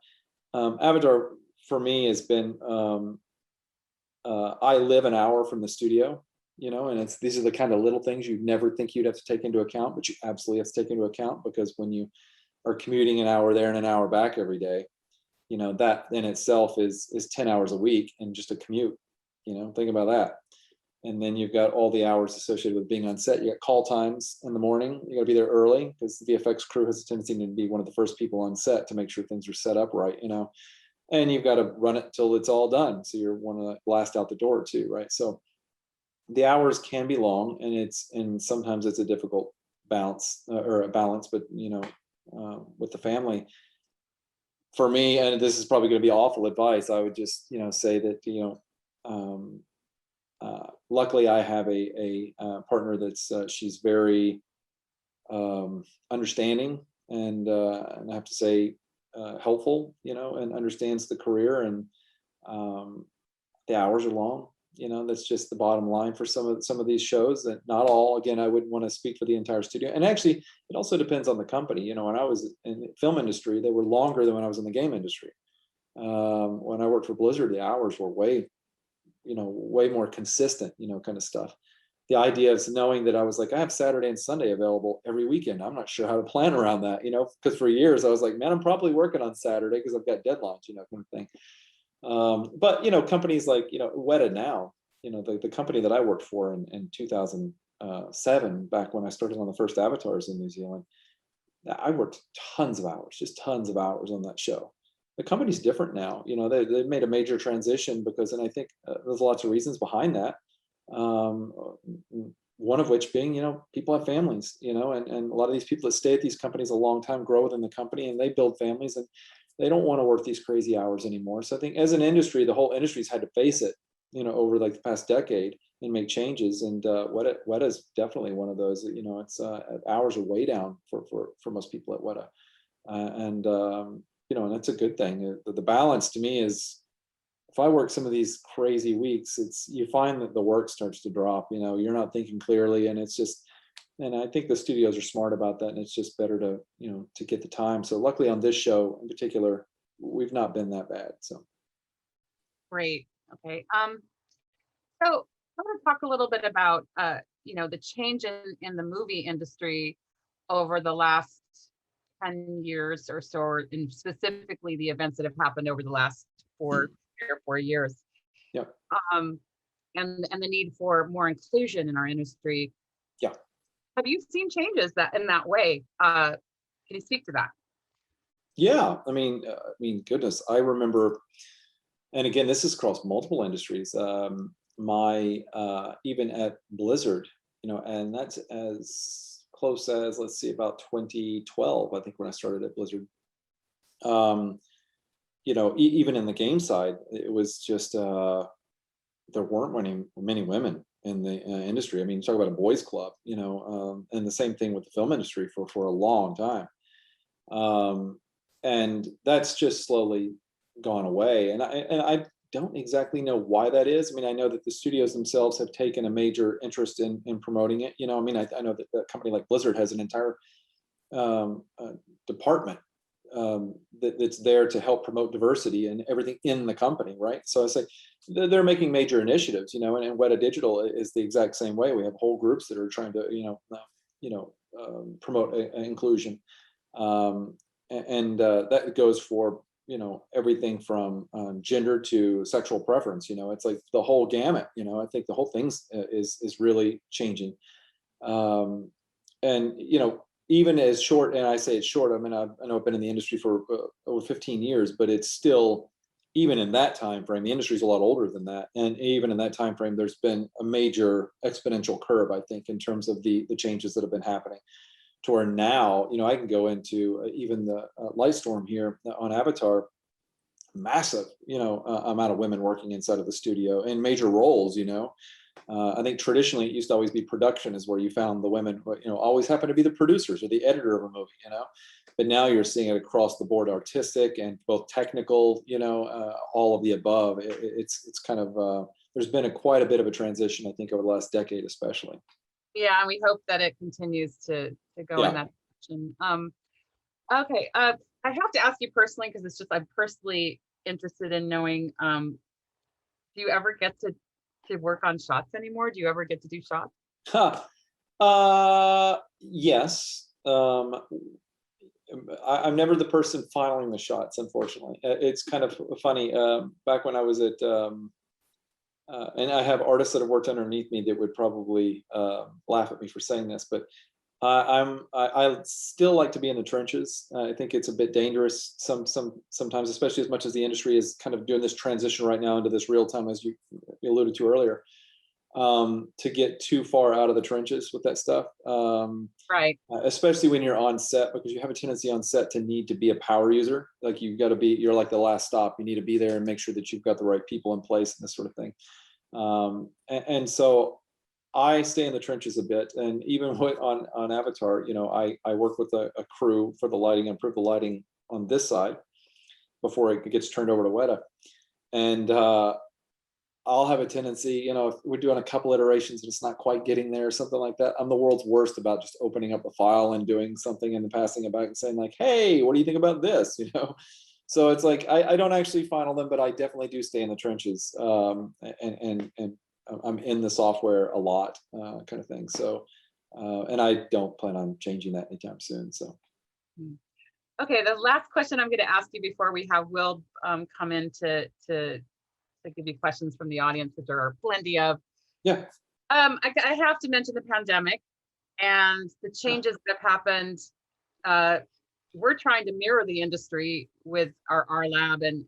[SPEAKER 2] Avatar for me has been, I live an hour from the studio, and these are the kind of little things you'd never think you'd have to take into account, but you absolutely have to take into account, because when you are commuting an hour there and an hour back every day, that in itself is 10 hours a week and just a commute. Think about that. And then you've got all the hours associated with being on set. You got call times in the morning. You got to be there early, because the VFX crew has a tendency to be one of the first people on set to make sure things are set up right, and you've got to run it till it's all done. So you're one to blast out the door too, right? So the hours can be long, and sometimes it's a difficult balance, or a balance, but with the family. For me, and this is probably going to be awful advice, I would just say that luckily I have a partner that's she's very understanding, and I have to say helpful, and understands the career, and the hours are long. That's just the bottom line for some of these shows. That not all. Again, I wouldn't want to speak for the entire studio. And actually, it also depends on the company. When I was in the film industry, they were longer than when I was in the game industry. When I worked for Blizzard, the hours were way more consistent. Kind of stuff. The idea of knowing that I was like, I have Saturday and Sunday available every weekend. I'm not sure how to plan around that. Because for years I was like, man, I'm probably working on Saturday because I've got deadlines. Kind of thing. But companies like Weta now, the company that I worked for in 2007, back when I started on the first Avatars in New Zealand, I worked tons of hours, just tons of hours on that show. The company's different now. They've made a major transition, and I think there's lots of reasons behind that. One of which being, people have families, and a lot of these people that stay at these companies a long time grow within the company, and they build families, and they don't want to work these crazy hours anymore. So I think as an industry, the whole industry's had to face it, over like the past decade, and make changes. And Weta is definitely one of those. It's hours are way down for most people at Weta, and and that's a good thing. The balance to me is, if I work some of these crazy weeks, you find that the work starts to drop. You're not thinking clearly, and it's just. And I think the studios are smart about that, and it's just better to to get the time. So luckily on this show in particular, we've not been that bad. So
[SPEAKER 1] Great. Okay. So I want to talk a little bit about the change in the movie industry over the last 10 years or so, and specifically the events that have happened over the last 4 years.
[SPEAKER 2] Yeah.
[SPEAKER 1] And the need for more inclusion in our industry.
[SPEAKER 2] Yeah.
[SPEAKER 1] Have you seen changes in that way? Can you speak to that?
[SPEAKER 2] Yeah. I mean, goodness, I remember, and again, this is across multiple industries. My even at Blizzard, and that's as close as, let's see, about 2012, I think, when I started at Blizzard. Even in the game side, it was just there weren't many women in the industry. I mean, talk about a boys' club, and the same thing with the film industry for a long time. And that's just slowly gone away. And I don't exactly know why that is. I mean, I know that the studios themselves have taken a major interest in promoting it. I know that a company like Blizzard has an entire department that's there to help promote diversity and everything in the company, right? So I say they're making major initiatives, and Weta Digital is the exact same way. We have whole groups that are trying to, promote inclusion. That goes for, everything from gender to sexual preference. It's like the whole gamut. I think the whole thing's is really changing. And even as short, and I say it's short, I mean, I know I've been in the industry for over 15 years, but it's still, even in that time frame, the industry is a lot older than that. And even in that time frame, there's been a major exponential curve, I think, in terms of the changes that have been happening. To where now, I can go into even the Lightstorm here on Avatar, massive, amount of women working inside of the studio in major roles. I think traditionally it used to always be production is where you found the women, always happen to be the producers or the editor of a movie, but now you're seeing it across the board, artistic and both technical, all of the above. It's kind of, there's been quite a bit of a transition, I think, over the last decade, especially.
[SPEAKER 1] Yeah, and we hope that it continues to go in that direction. Okay, I have to ask you personally, because it's just I'm personally interested in knowing, do you ever get to work on shots anymore? Do you ever get to do shots?
[SPEAKER 2] Yes. I'm never the person filing the shots, unfortunately. It's kind of funny. Back when I was at, and I have artists that have worked underneath me that would probably laugh at me for saying this, but I still like to be in the trenches. I think it's a bit dangerous sometimes, especially as much as the industry is kind of doing this transition right now into this real time, as you alluded to earlier, to get too far out of the trenches with that stuff.
[SPEAKER 1] Right.
[SPEAKER 2] Especially when you're on set, because you have a tendency on set to need to be a power user. Like you're like the last stop. You need to be there and make sure that you've got the right people in place and this sort of thing. And so I stay in the trenches a bit, and even on Avatar, I work with a crew for the lighting, improve the lighting on this side before it gets turned over to Weta. And I'll have a tendency, if we're doing a couple iterations and it's not quite getting there or something like that, I'm the world's worst about just opening up a file and doing something and then passing it back and saying like, hey, what do you think about this? So it's like I don't actually final them, but I definitely do stay in the trenches, and I'm in the software a lot, kind of thing. So, and I don't plan on changing that anytime soon. So,
[SPEAKER 1] okay, the last question I'm going to ask you before we have Will come in to give you questions from the audience, which there are plenty of.
[SPEAKER 2] Yeah.
[SPEAKER 1] I have to mention the pandemic and the changes that have happened. We're trying to mirror the industry with our lab and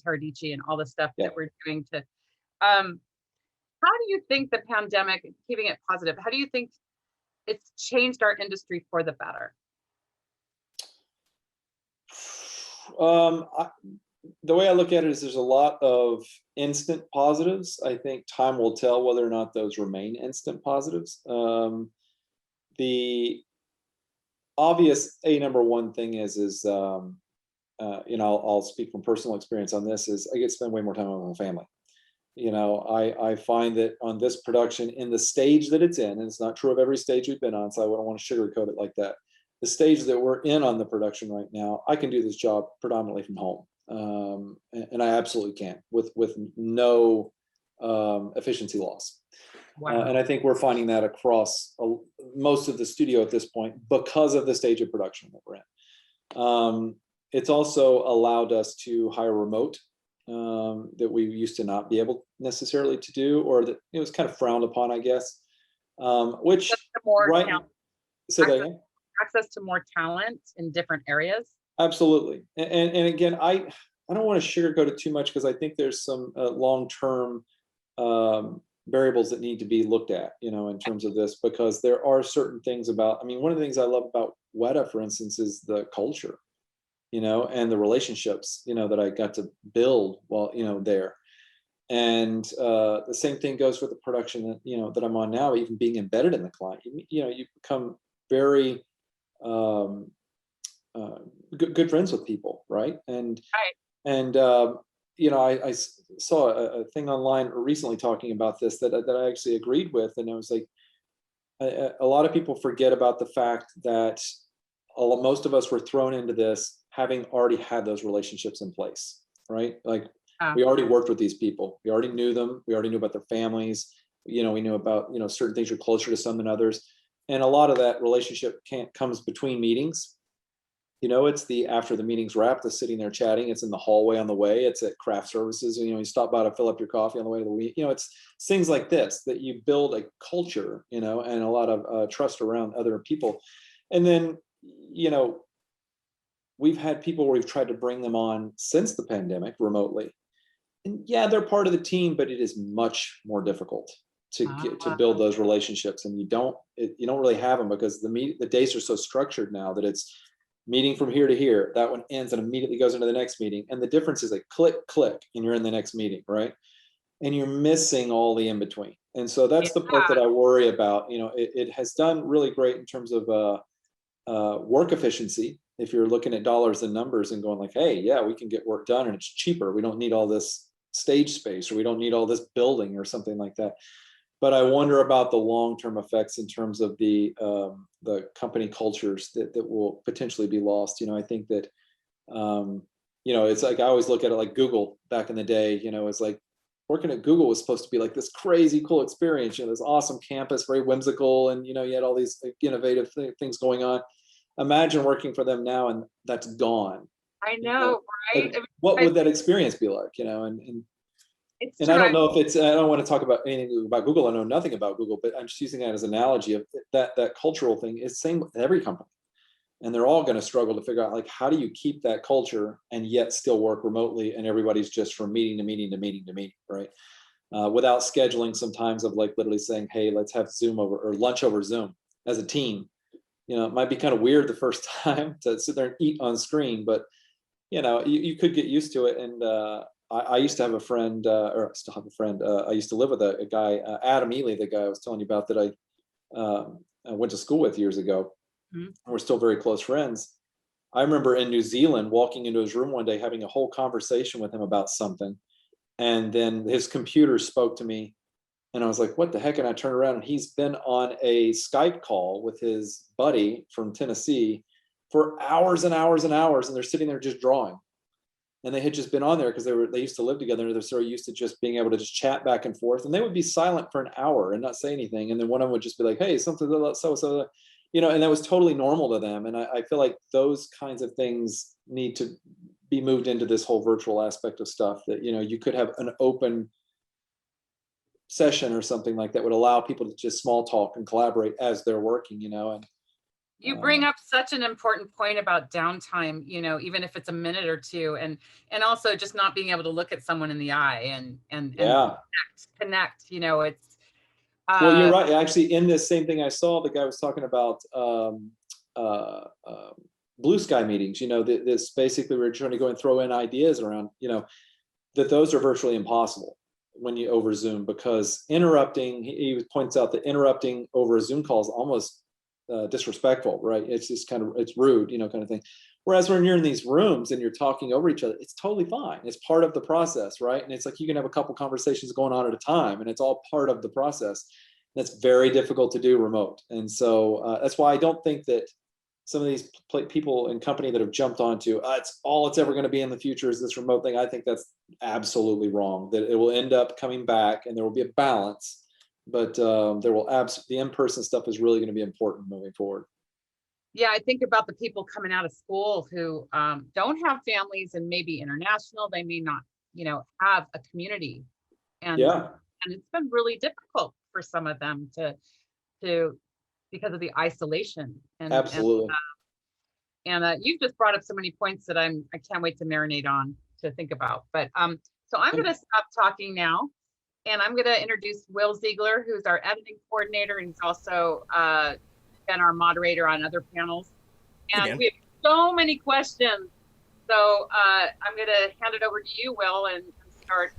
[SPEAKER 1] Tardici and all the stuff that we're doing to. How do you think the pandemic, keeping it positive, how do you think it's changed our industry for the better?
[SPEAKER 2] The way I look at it is there's a lot of instant positives. I think time will tell whether or not those remain instant positives. The obvious number one thing is I'll speak from personal experience on this, is I get to spend way more time with my family. I find that on this production, in the stage that it's in, and it's not true of every stage we've been on, so I wouldn't want to sugarcoat it like that. The stage that we're in on the production right now, I can do this job predominantly from home. And I absolutely can with no efficiency loss. Wow. And I think we're finding that across most of the studio at this point because of the stage of production that we're in. It's also allowed us to hire remote, that we used to not be able necessarily to do, or that it was kind of frowned upon, I guess. Which right now,
[SPEAKER 1] access to more talent in different areas.
[SPEAKER 2] Absolutely. And again, I don't want to sugarcoat it too much, because I think there's some long-term variables that need to be looked at, in terms of this, because there are certain things about, one of the things I love about Weta, for instance, is the culture, and the relationships, that I got to build while, there. And the same thing goes for the production that, that I'm on now, even being embedded in the client, you become very, good friends with people, right? And I saw a thing online recently talking about this that I actually agreed with, and I was like, a lot of people forget about the fact that most of us were thrown into this having already had those relationships in place, right? Like we already worked with these people, we already knew them, we already knew about their families, we knew about certain things are closer to some than others. And a lot of that relationship comes between meetings. It's the after the meeting's wrapped, the sitting there chatting. It's in the hallway on the way. It's at craft services. You stop by to fill up your coffee on the way to the week. It's things like this that you build a culture, and a lot of trust around other people. And then, we've had people where we've tried to bring them on since the pandemic remotely. And yeah, they're part of the team, but it is much more difficult to build those relationships. And you don't really have them because the days are so structured now that it's meeting from here to here. That one ends and immediately goes into the next meeting. And the difference is like click, click, and you're in the next meeting, right? And you're missing all the in between. And so that's the part that I worry about. It has done really great in terms of work efficiency. If you're looking at dollars and numbers and going like, hey, yeah, we can get work done and it's cheaper. We don't need all this stage space, or we don't need all this building or something like that. But I wonder about the long-term effects in terms of the company cultures that will potentially be lost. I think that, it's like I always look at it like Google back in the day. It's like working at Google was supposed to be like this crazy cool experience. This awesome campus, very whimsical, and you had all these innovative things going on. Imagine working for them now, and that's gone.
[SPEAKER 1] I know, right?
[SPEAKER 2] Like, what would that experience be like? And
[SPEAKER 1] it's
[SPEAKER 2] I don't know if I don't want to talk about anything about Google. I know nothing about Google, but I'm just using that as an analogy of that cultural thing. It's the same with every company. And they're all going to struggle to figure out, like, how do you keep that culture and yet still work remotely, and everybody's just from meeting to meeting to meeting to meeting, right? Without scheduling sometimes of like literally saying, hey, let's have Zoom over or lunch over Zoom as a team. It might be kind of weird the first time to sit there and eat on screen, but you could get used to it. And I used to have a friend, or I still have a friend. I used to live with a guy, Adam Ely, the guy I was telling you about that I went to school with years ago. Mm-hmm. We're still very close friends. I remember in New Zealand walking into his room one day, having a whole conversation with him about something. And then his computer spoke to me. And I was like, what the heck? And I turned around and he's been on a Skype call with his buddy from Tennessee for hours and hours and hours. And they're sitting there just drawing. And they had just been on there because they used to live together. And they're so used to just being able to just chat back and forth. And they would be silent for an hour and not say anything. And then one of them would just be like, hey, something, so, and that was totally normal to them. And I feel like those kinds of things need to be moved into this whole virtual aspect of stuff, that, you could have an open session or something like that would allow people to just small talk and collaborate as they're working, and
[SPEAKER 1] you bring up such an important point about downtime, even if it's a minute or two, and also just not being able to look at someone in the eye and connect, it's
[SPEAKER 2] well, you're right. Actually, in this same thing I saw, the guy was talking about blue sky meetings, this basically we're trying to go and throw in ideas around, that those are virtually impossible when you over Zoom, because interrupting, he points out that interrupting over a Zoom call is almost disrespectful, right? It's just it's rude, kind of thing. Whereas when you're in these rooms and you're talking over each other, it's totally fine. It's part of the process, right? And it's like you can have a couple conversations going on at a time, and it's all part of the process. That's very difficult to do remote. And so that's why I don't think that some of these people in company that have jumped onto it's all it's ever going to be in the future is this remote thing. I think that's absolutely wrong, that it will end up coming back and there will be a balance, but there will the in-person stuff is really going to be important moving forward.
[SPEAKER 1] Yeah, I think about the people coming out of school who don't have families and maybe international. They may not, have a community, and it's been really difficult for some of them to because of the isolation. And
[SPEAKER 2] absolutely.
[SPEAKER 1] And you've just brought up so many points that I can't wait to marinate on to think about. But so I'm going to stop talking now, and I'm going to introduce Will Ziegler, who's our editing coordinator, and he's also been our moderator on other panels. And we have so many questions. So I'm going to hand it over to you, Will, and start.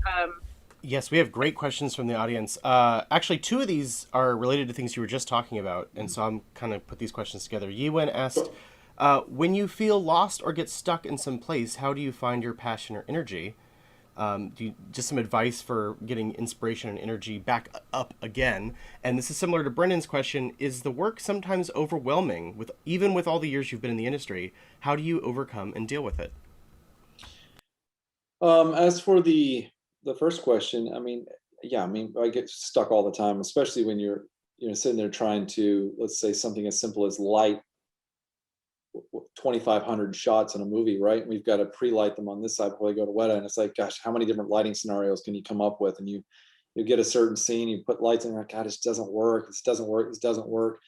[SPEAKER 3] Yes, we have great questions from the audience. Actually, two of these are related to things you were just talking about. And so I'm kind of put these questions together. Yiwen asked, when you feel lost or get stuck in some place, how do you find your passion or energy? Just some advice for getting inspiration and energy back up again. And this is similar to Brendan's question. Is the work sometimes overwhelming, even with all the years you've been in the industry? How do you overcome and deal with it?
[SPEAKER 2] As for the first question, I get stuck all the time, especially when you're sitting there trying to, let's say something as simple as light 2,500 shots in a movie, right? We've got to pre-light them on this side before they go to Weta, and it's like, gosh, how many different lighting scenarios can you come up with? And you get a certain scene, you put lights in, like, God, this doesn't work. This doesn't work. This doesn't work.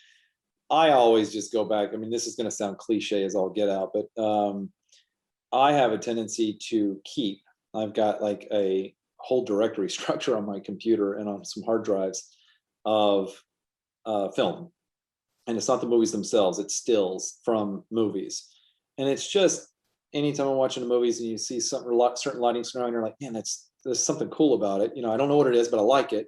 [SPEAKER 2] I always just go back. I mean, this is going to sound cliche as all get out, but I have a tendency to keep. I've got like a whole directory structure on my computer and on some hard drives of film. And it's not the movies themselves, it's stills from movies. And it's just anytime I'm watching the movies and you see something, certain lighting scenario, and you're like, man, there's something cool about it. I don't know what it is, but I like it.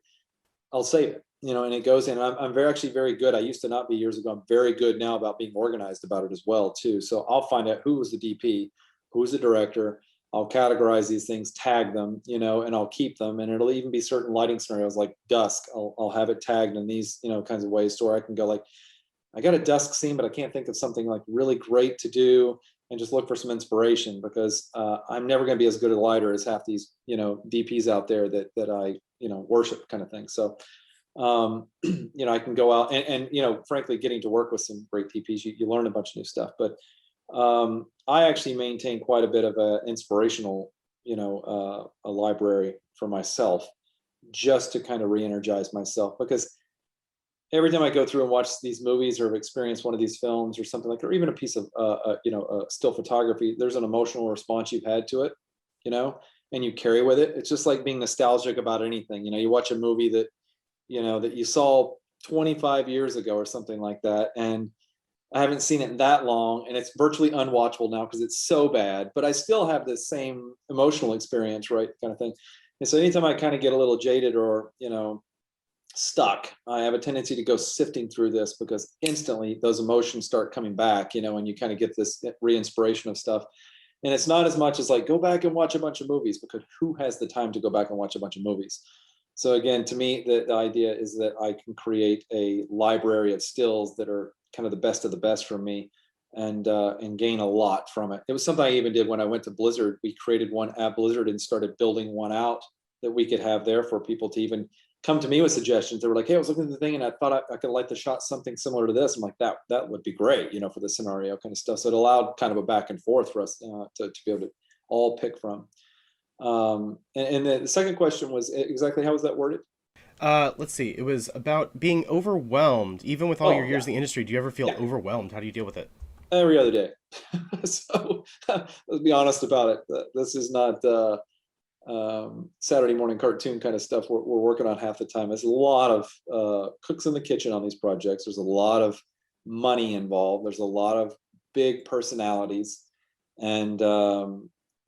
[SPEAKER 2] I'll save it, and it goes in. I'm actually very good. I used to not be years ago. I'm very good now about being organized about it as well, too. So I'll find out who was the DP, who was the director. I'll categorize these things, tag them, and I'll keep them. And it'll even be certain lighting scenarios like dusk. I'll have it tagged in these, kinds of ways, so where I can go like, I got a dusk scene, but I can't think of something like really great to do, and just look for some inspiration, because I'm never going to be as good a lighter as half these, DPs out there that I, worship, kind of thing. So, I can go out and frankly, getting to work with some great DPs, you learn a bunch of new stuff. But I actually maintain quite a bit of a inspirational, a library for myself, just to kind of re-energize myself, because every time I go through and watch these movies or have experienced one of these films or something like, or even a piece of, still photography, there's an emotional response you've had to it, and you carry with it. It's just like being nostalgic about anything. You watch a movie that, that you saw 25 years ago or something like that. And I haven't seen it in that long, and it's virtually unwatchable now because it's so bad, but I still have this same emotional experience, right? Kind of thing. And so anytime I kind of get a little jaded or, stuck, I have a tendency to go sifting through this, because instantly those emotions start coming back, and you kind of get this re-inspiration of stuff. And it's not as much as like, go back and watch a bunch of movies, because who has the time to go back and watch a bunch of movies? So again, to me, the idea is that I can create a library of stills that are kind of the best for me, and gain a lot from it. It was something I even did when I went to Blizzard. We created one at Blizzard and started building one out that we could have there for people to even come to me with suggestions. They were like, hey, I was looking at the thing and I thought I could light the shot something similar to this. I'm like, that would be great, for the scenario kind of stuff. So it allowed kind of a back and forth for us to be able to all pick from. And the second question was exactly how was that worded?
[SPEAKER 3] Let's see. It was about being overwhelmed. Even with all your years in the industry, do you ever feel overwhelmed? How do you deal with it?
[SPEAKER 2] Every other day. So let's be honest about it. This is not Saturday morning cartoon kind of stuff we're working on half the time. There's a lot of cooks in the kitchen on these projects. There's a lot of money involved. There's a lot of big personalities, and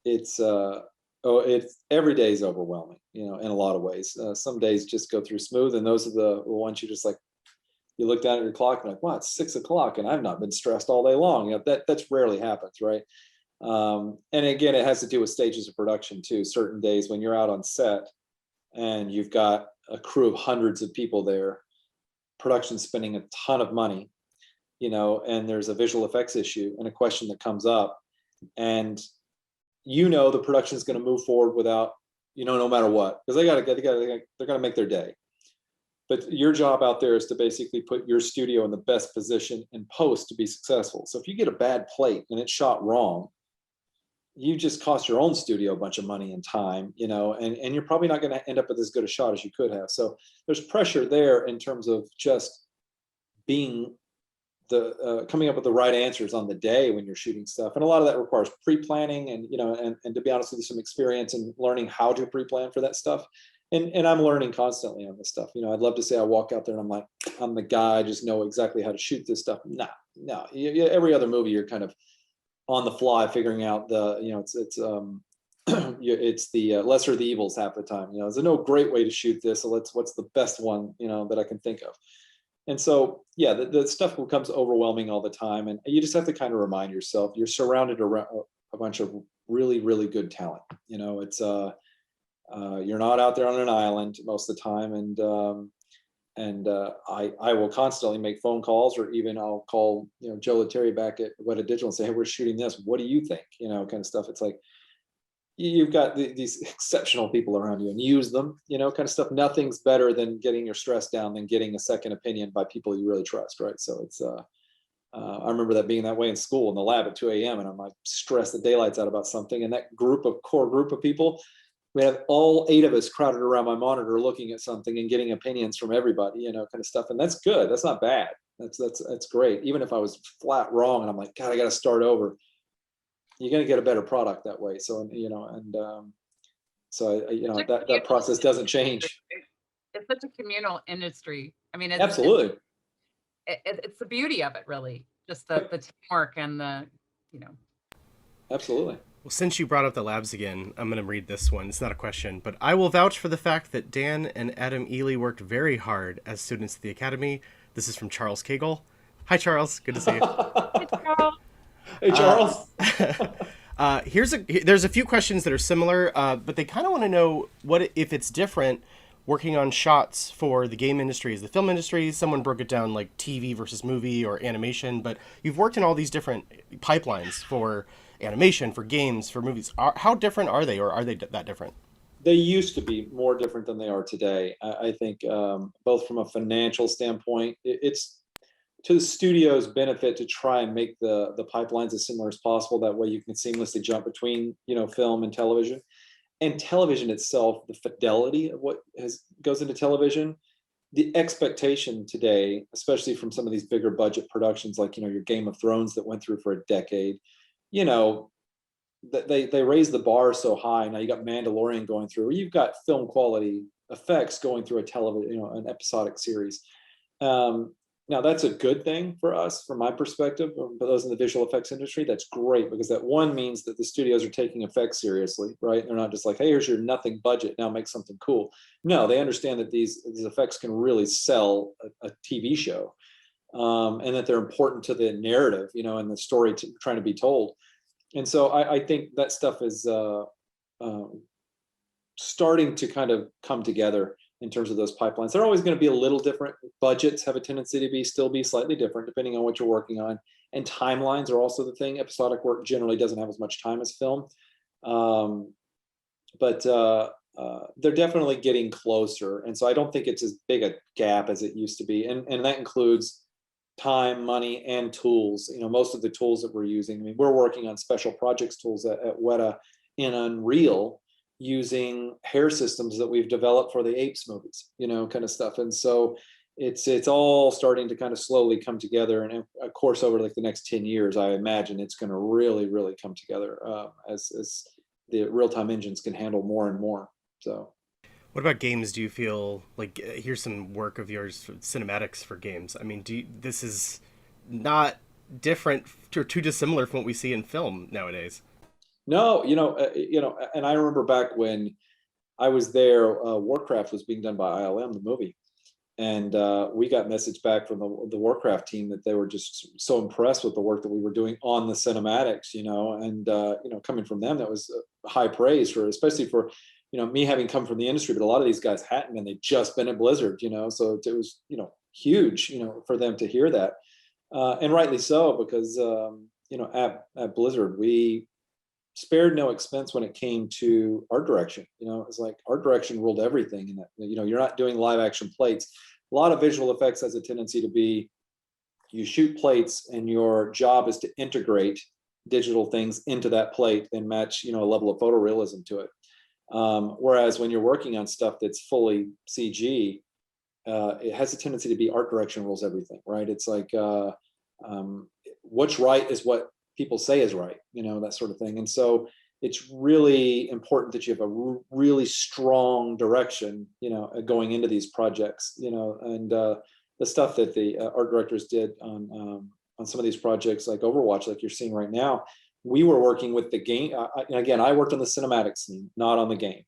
[SPEAKER 2] it's every day is overwhelming, in a lot of ways. Some days just go through smooth, and those are the ones you just like, you look down at your clock and like, wow, it's 6 o'clock and I've not been stressed all day long. That's rarely happens, right? And again, it has to do with stages of production too. Certain days when you're out on set and you've got a crew of hundreds of people there, production spending a ton of money, and there's a visual effects issue and a question that comes up, and the production is going to move forward without, no matter what, because they're going to make their day. But your job out there is to basically put your studio in the best position in post to be successful. So if you get a bad plate and it's shot wrong, you just cost your own studio a bunch of money and time, and you're probably not going to end up with as good a shot as you could have. So there's pressure there in terms of just being coming up with the right answers on the day when you're shooting stuff. And a lot of that requires pre-planning and, and to be honest with you, some experience in learning how to pre-plan for that stuff. And I'm learning constantly on this stuff. I'd love to say I walk out there and I'm like, I'm the guy, I just know exactly how to shoot this stuff. No. Every other movie, you're kind of on the fly figuring out it's the lesser of the evils half the time. There's no great way to shoot this. So what's the best one, that I can think of. And so, yeah, the stuff becomes overwhelming all the time. And you just have to kind of remind yourself, you're surrounded around a bunch of really, really good talent. It's you're not out there on an island most of the time. And I will constantly make phone calls, or even I'll call, Joe Lettieri back at Weta Digital and say, hey, we're shooting this. What do you think? Kind of stuff. It's like, you've got these exceptional people around you and use them, kind of stuff. Nothing's better than getting your stress down than getting a second opinion by people you really trust, right? So it's I remember that being that way in school in the lab at 2 a.m. and I'm like stressed the daylights out about something, and that core group of people, we have all 8 of us crowded around my monitor looking at something and getting opinions from everybody, kind of stuff. And that's good. That's not bad. That's great. Even if I was flat wrong and I'm like, God, I got to start over, you're going to get a better product that way. So, so that process doesn't change.
[SPEAKER 1] It's such a communal industry. I mean,
[SPEAKER 2] Absolutely.
[SPEAKER 1] It's the beauty of it, really. Just the teamwork and the.
[SPEAKER 2] Absolutely.
[SPEAKER 3] Well, since you brought up the labs again, I'm going to read this one. It's not a question, but I will vouch for the fact that Dan and Adam Ely worked very hard as students at the Academy. This is from Charles Cagle. Hi, Charles. Good to see you.
[SPEAKER 1] Hey, Charles.
[SPEAKER 2] Hey, Charles.
[SPEAKER 3] There's a few questions that are similar, but they kind of want to know if it's different working on shots for the game industry as the film industry. Someone broke it down like TV versus movie or animation, but you've worked in all these different pipelines for animation, for games, for movies. How different are they, or are they that different?
[SPEAKER 2] They used to be more different than they are today. I think both from a financial standpoint, it's to the studio's benefit to try and make the pipelines as similar as possible. That way you can seamlessly jump between, film and television. And television itself, the fidelity of what goes into television, the expectation today, especially from some of these bigger budget productions like, your Game of Thrones that went through for a decade, they raise the bar so high. Now you got Mandalorian going through, or you've got film quality effects going through a television, an episodic series. Now that's a good thing for us, from my perspective, for those in the visual effects industry. That's great, because that one means that the studios are taking effects seriously, right? They're not just like, hey, here's your nothing budget, now make something cool. No, they understand that these effects can really sell a TV show, and that they're important to the narrative, and the story trying to be told. And so I think that stuff is starting to kind of come together in terms of those pipelines. They're always going to be a little different. Budgets have a tendency to still be slightly different depending on what you're working on. And timelines are also the thing. Episodic work generally doesn't have as much time as film. But they're definitely getting closer. And so I don't think it's as big a gap as it used to be. And that includes time, money, and tools. Most of the tools that we're using, I mean, we're working on special projects tools at Weta in Unreal, using hair systems that we've developed for the Apes movies, kind of stuff. And so it's all starting to kind of slowly come together. And of course, over like the next 10 years, I imagine it's going to really, really come together as the real-time engines can handle more and more. So
[SPEAKER 3] what about games? Do you feel like, here's some work of yours, cinematics for games? I mean, this is not different or too dissimilar from what we see in film nowadays?
[SPEAKER 2] No, and I remember back when I was there, Warcraft was being done by ILM, the movie, and we got message back from the Warcraft team that they were just so impressed with the work that we were doing on the cinematics, and coming from them, that was high praise, especially for me having come from the industry, but a lot of these guys hadn't, and they'd just been at Blizzard, so it was huge, for them to hear that, and rightly so, because at Blizzard we spared no expense when it came to art direction. It's like art direction ruled everything in that. You're not doing live action plates. A lot of visual effects has a tendency to be, you shoot plates and your job is to integrate digital things into that plate and match, a level of photorealism to it. Whereas when you're working on stuff that's fully CG, it has a tendency to be art direction rules everything, right? It's like what's right is what people say is right, that sort of thing. And so it's really important that you have a really strong direction, going into these projects, and the stuff that the art directors did on some of these projects like Overwatch, like you're seeing right now, we were working with the game. Again, I worked on the cinematics team, not on the game.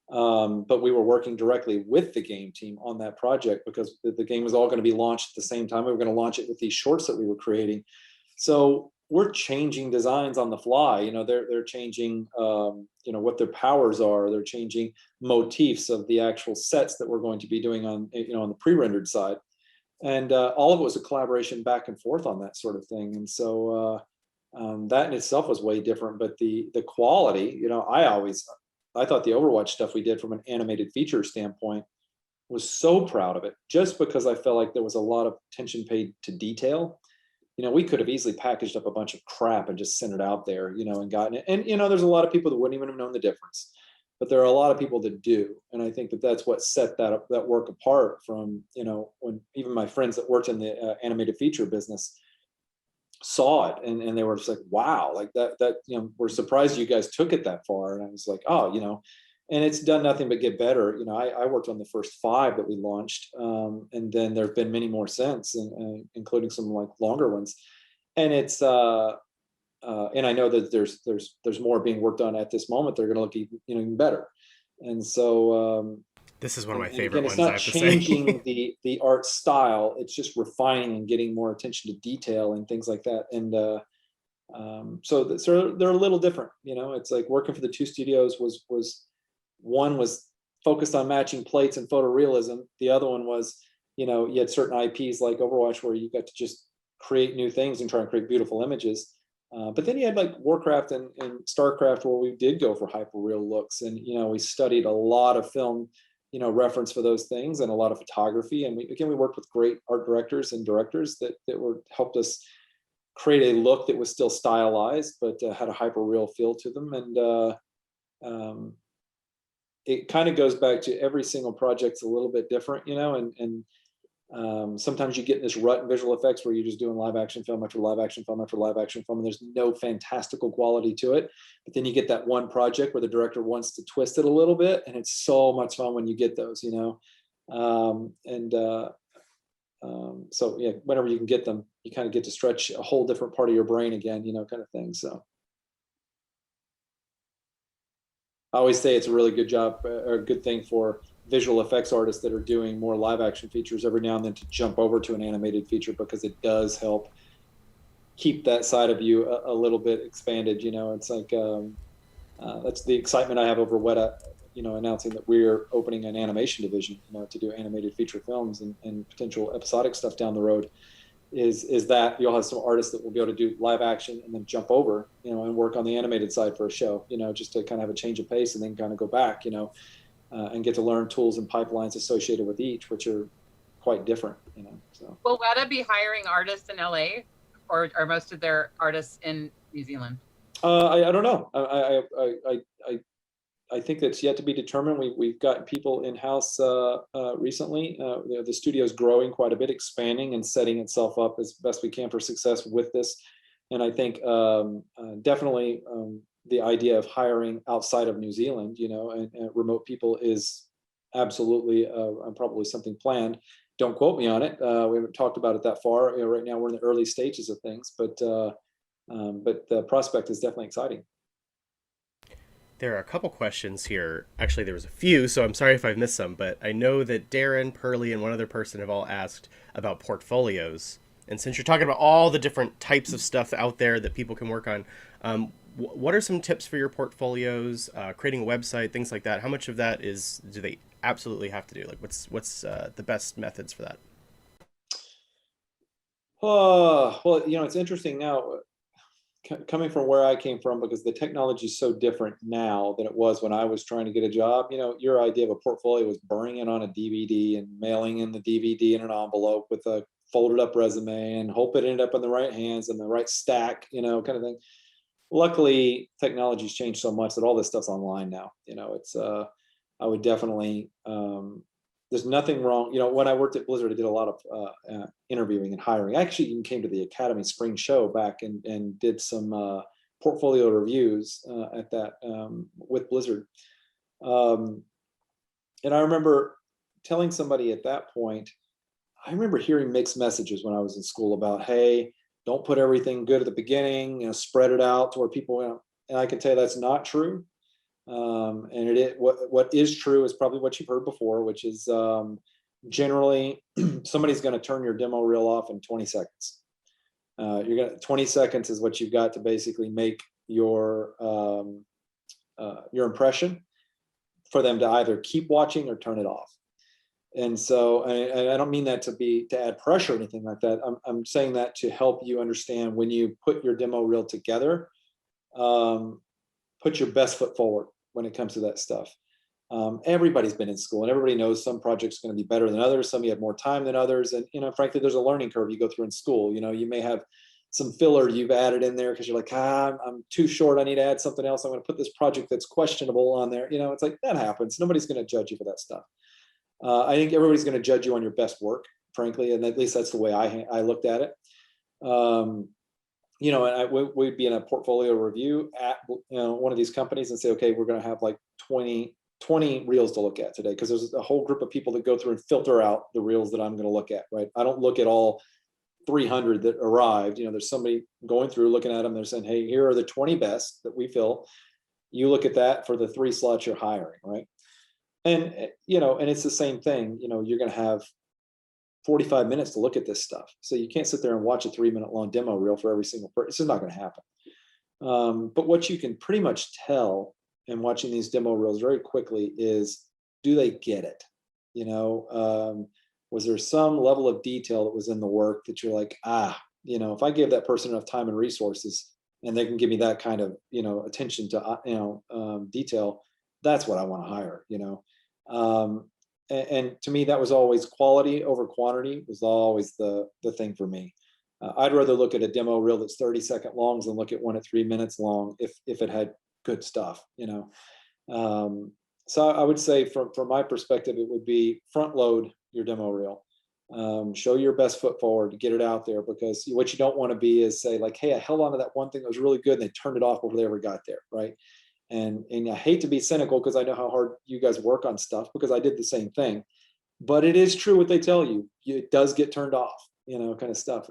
[SPEAKER 2] But we were working directly with the game team on that project, because the game was all going to be launched at the same time. We were going to launch it with these shorts that we were creating. So we're changing designs on the fly. They're changing, what their powers are. They're changing motifs of the actual sets that we're going to be doing on the pre-rendered side. And all of it was a collaboration back and forth on that sort of thing. And so That in itself was way different, but the quality, I thought the Overwatch stuff we did from an animated feature standpoint was so proud of it, just because I felt like there was a lot of attention paid to detail. We could have easily packaged up a bunch of crap and just sent it out there, and gotten it. And there's a lot of people that wouldn't even have known the difference, but there are a lot of people that do. And I think that that's what set that work apart from, when even my friends that worked in the animated feature business saw it, and they were just like, wow, like that we're surprised you guys took it that far. And I was like, oh, and it's done nothing but get better. I worked on the first 5 that we launched, and then there have been many more since, including some like longer ones. And it's and I know that there's more being worked on at this moment. They're going to look even better. And so
[SPEAKER 3] this is one of my
[SPEAKER 2] and
[SPEAKER 3] favorite
[SPEAKER 2] again,
[SPEAKER 3] ones.
[SPEAKER 2] it's not
[SPEAKER 3] I have to
[SPEAKER 2] changing
[SPEAKER 3] say.
[SPEAKER 2] the art style. It's just refining and getting more attention to detail and things like that. And so they're a little different. It's like working for the 2 studios was one was focused on matching plates and photorealism. The other one was, you had certain IPs like Overwatch where you got to just create new things and try and create beautiful images. But then you had like Warcraft and Starcraft where we did go for hyperreal looks, and we studied a lot of film, reference for those things, and a lot of photography. And we worked with great art directors and directors that helped us create a look that was still stylized but had a hyperreal feel to them. And it kind of goes back to every single project's a little bit different, and sometimes you get in this rut in visual effects where you're just doing live action film after live action film after live action film, and there's no fantastical quality to it. But then you get that one project where the director wants to twist it a little bit, and it's so much fun when you get those, so yeah, whenever you can get them, you kind of get to stretch a whole different part of your brain again, kind of thing. So I always say it's a really good job, or a good thing for visual effects artists that are doing more live action features every now and then to jump over to an animated feature, because it does help keep that side of you a little bit expanded. It's like that's the excitement I have over Weta, announcing that we're opening an animation division, to do animated feature films and potential episodic stuff down the road. Is that you'll have some artists that will be able to do live action and then jump over, and work on the animated side for a show, just to kind of have a change of pace, and then kind of go back, and get to learn tools and pipelines associated with each, which are quite different, So
[SPEAKER 1] Will Weta be hiring artists in LA, or are most of their artists in New Zealand?
[SPEAKER 2] I don't know. I think that's yet to be determined. We've got people in house recently. The studio's growing quite a bit, expanding and setting itself up as best we can for success with this. And I think definitely the idea of hiring outside of New Zealand, and remote people is absolutely probably something planned. Don't quote me on it. We haven't talked about it that far. Right now we're in the early stages of things, but the prospect is definitely exciting.
[SPEAKER 3] There are a couple questions here. Actually, there was a few, so I'm sorry if I've missed some, but I know that Darren, Pearly, and one other person have all asked about portfolios. And since you're talking about all the different types of stuff out there that people can work on, what are some tips for your portfolios, creating a website, things like that? How much of that do they absolutely have to do? Like, what's the best methods for that?
[SPEAKER 2] Oh, well, it's interesting now, coming from where I came from, because the technology is so different now than it was when I was trying to get a job. Your idea of a portfolio was burning it on a DVD and mailing in the DVD in an envelope with a folded up resume and hope it ended up in the right hands and the right stack, kind of thing. Luckily, technology's changed so much that all this stuff's online now. It's I would definitely there's nothing wrong. When I worked at Blizzard, I did a lot of interviewing and hiring. I actually even came to the Academy Spring Show back and did some portfolio reviews at that with Blizzard. And I remember telling somebody at that point, I remember hearing mixed messages when I was in school about, hey, don't put everything good at the beginning, spread it out to where people, and I can tell you that's not true. And what is true is probably what you've heard before, which is generally somebody's going to turn your demo reel off in 20 seconds. 20 seconds is what you've got to basically make your impression for them to either keep watching or turn it off. And so I don't mean that to add pressure or anything like that. I'm saying that to help you understand when you put your demo reel together, put your best foot forward when it comes to that stuff. Everybody's been in school and everybody knows some projects are going to be better than others. Some you have more time than others. And, frankly, there's a learning curve you go through in school. You may have some filler you've added in there because you're like, I'm too short. I need to add something else. I'm going to put this project that's questionable on there. It's like that happens. Nobody's going to judge you for that stuff. I think everybody's going to judge you on your best work, frankly. And at least that's the way I looked at it. And we'd be in a portfolio review at one of these companies and say, okay, we're going to have like 20 reels to look at today, because there's a whole group of people that go through and filter out the reels that I'm going to look at, right? I don't look at all 300 that arrived. There's somebody going through looking at them. They're saying, hey, here are the 20 best that we feel. You look at that for the 3 slots you're hiring, right? And and it's the same thing. You're going to have 45 minutes to look at this stuff, so you can't sit there and watch a 3-minute long demo reel for every single person. It's just not going to happen. But what you can pretty much tell in watching these demo reels very quickly is, do they get it? Was there some level of detail that was in the work that you're like, if I give that person enough time and resources and they can give me that kind of, attention to, detail, that's what I want to hire, and to me, that was always quality over quantity was always the thing for me. I'd rather look at a demo reel that's 30-second long than look at one at 3 minutes long if it had good stuff, So I would say from my perspective, it would be front load your demo reel. Show your best foot forward to get it out there, because what you don't want to be is say like, hey, I held on to that one thing that was really good and they turned it off before they ever got there, right? And I hate to be cynical, because I know how hard you guys work on stuff, because I did the same thing. But it is true what they tell you. It does get turned off, kind of stuff.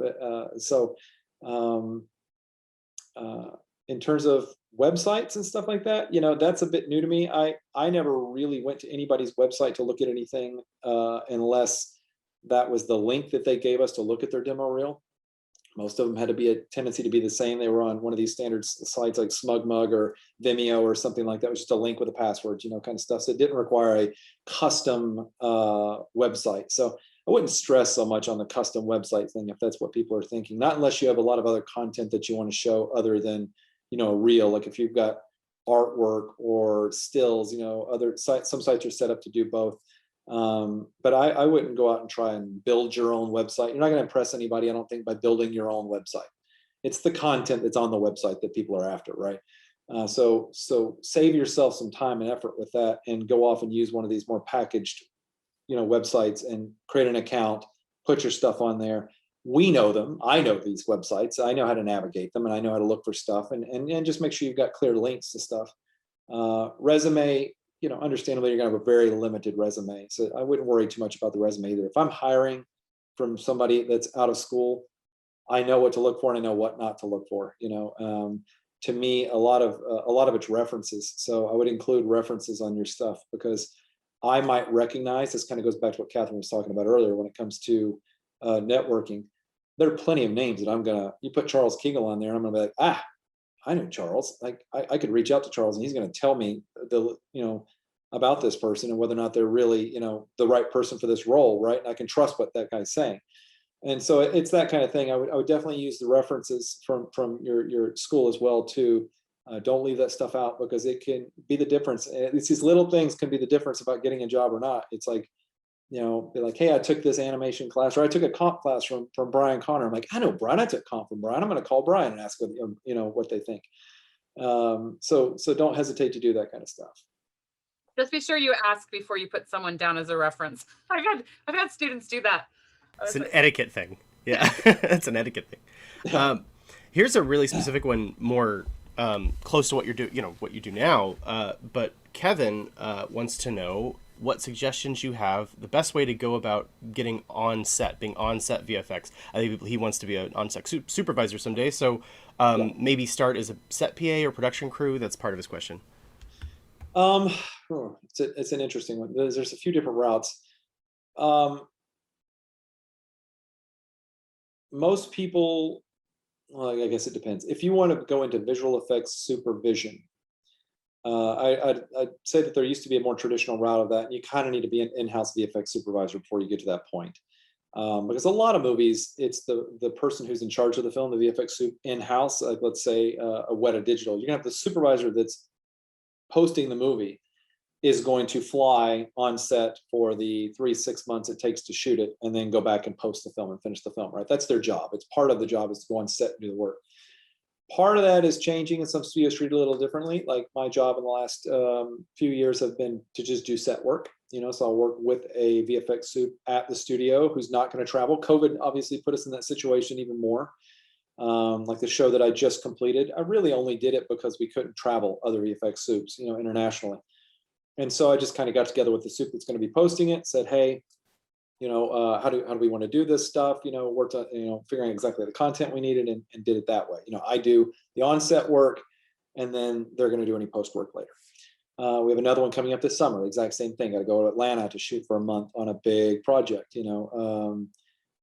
[SPEAKER 2] In terms of websites and stuff like that, that's a bit new to me. I never really went to anybody's website to look at anything unless that was the link that they gave us to look at their demo reel. Most of them had to be a tendency to be the same. They were on one of these standard sites like SmugMug or Vimeo or something like that. It was just a link with a password, kind of stuff. So it didn't require a custom website. So I wouldn't stress so much on the custom website thing if that's what people are thinking. Not unless you have a lot of other content that you want to show other than, a reel. Like if you've got artwork or stills, other sites, some sites are set up to do both. But I wouldn't go out and try and build your own website. You're not going to impress anybody, I don't think, by building your own website. It's the content that's on the website that people are after, right? So save yourself some time and effort with that, and go off and use one of these more packaged, websites, and create an account, put your stuff on there. We know them. I know these websites. I know how to navigate them, and I know how to look for stuff, and just make sure you've got clear links to stuff. Resume, understandably, you're going to have a very limited resume. So I wouldn't worry too much about the resume either. If I'm hiring from somebody that's out of school, I know what to look for and I know what not to look for. To me, a lot of it's references. So I would include references on your stuff, because I might recognize, this kind of goes back to what Catherine was talking about earlier when it comes to networking. There are plenty of names that you put Charles Kegel on there, and I'm going to be like, I know Charles. Like I could reach out to Charles and he's going to tell me about this person and whether or not they're really, the right person for this role. Right. And I can trust what that guy's saying. And so it's that kind of thing. I would definitely use the references from your school as well too. Don't leave that stuff out, because it can be the difference. It's these little things can be the difference about getting a job or not. It's like, be like, hey, I took this animation class, or I took a comp class from Brian Connor. I'm like, I know Brian. I took comp from Brian. I'm going to call Brian and ask what they think. So don't hesitate to do that kind of stuff.
[SPEAKER 1] Just be sure you ask before you put someone down as a reference. I've had students do that.
[SPEAKER 3] It's an etiquette thing. Yeah, it's an etiquette thing. Here's a really specific one, more close to what you're doing, what you do now. But Kevin wants to know what suggestions you have, the best way to go about getting on set, being on set VFX. I think he wants to be an on-set supervisor someday. So maybe start as a set PA or production crew. That's part of his question.
[SPEAKER 2] It's an interesting one. There's a few different routes. Most people, well, I guess it depends. If you want to go into visual effects supervision, I'd say that there used to be a more traditional route of that. And you kind of need to be an in-house VFX supervisor before you get to that point. Because a lot of movies, it's the person who's in charge of the film, the VFX soup in-house, like let's say a Weta Digital. You're gonna have the supervisor that's posting the movie is going to fly on set for the 3-6 months it takes to shoot it, and then go back and post the film and finish the film, right? That's their job. It's part of the job is to go on set and do the work. Part of that is changing, and some studios treat it a little differently. Like my job in the last few years have been to just do set work. So I'll work with a VFX soup at the studio who's not going to travel. COVID obviously put us in that situation even more. Like the show that I just completed, I really only did it because we couldn't travel other VFX soups, internationally. And so I just kind of got together with the soup that's going to be posting it, said, hey, how do we want to do this stuff? Worked on, figuring out exactly the content we needed and did it that way. I do the on-set work, and then they're going to do any post work later. We have another one coming up this summer, the exact same thing. Got to go to Atlanta to shoot for a month on a big project,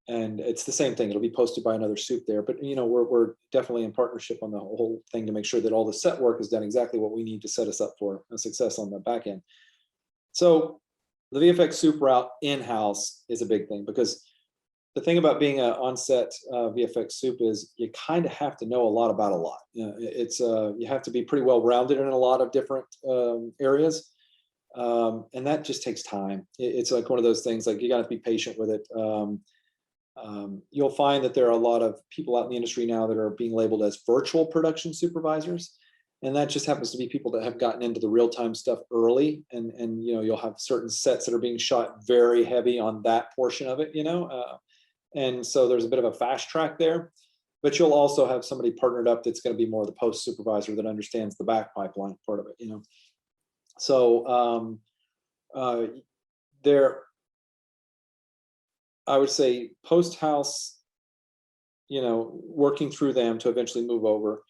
[SPEAKER 2] and it's the same thing. It'll be posted by another soup there, but we're definitely in partnership on the whole thing to make sure that all the set work is done exactly what we need to set us up for a success on the back end. So the VFX soup route in-house is a big thing, because the thing about being an on-set VFX soup is you kind of have to know a lot about a lot. You have to be pretty well rounded in a lot of different areas, and that just takes time. It's like one of those things, like you got to be patient with it. You'll find that there are a lot of people out in the industry now that are being labeled as virtual production supervisors. And that just happens to be people that have gotten into the real-time stuff early, and you'll have certain sets that are being shot very heavy on that portion of it, and so there's a bit of a fast track there. But you'll also have somebody partnered up that's going to be more the post supervisor that understands the back pipeline part of it, So I would say post house, working through them to eventually move over.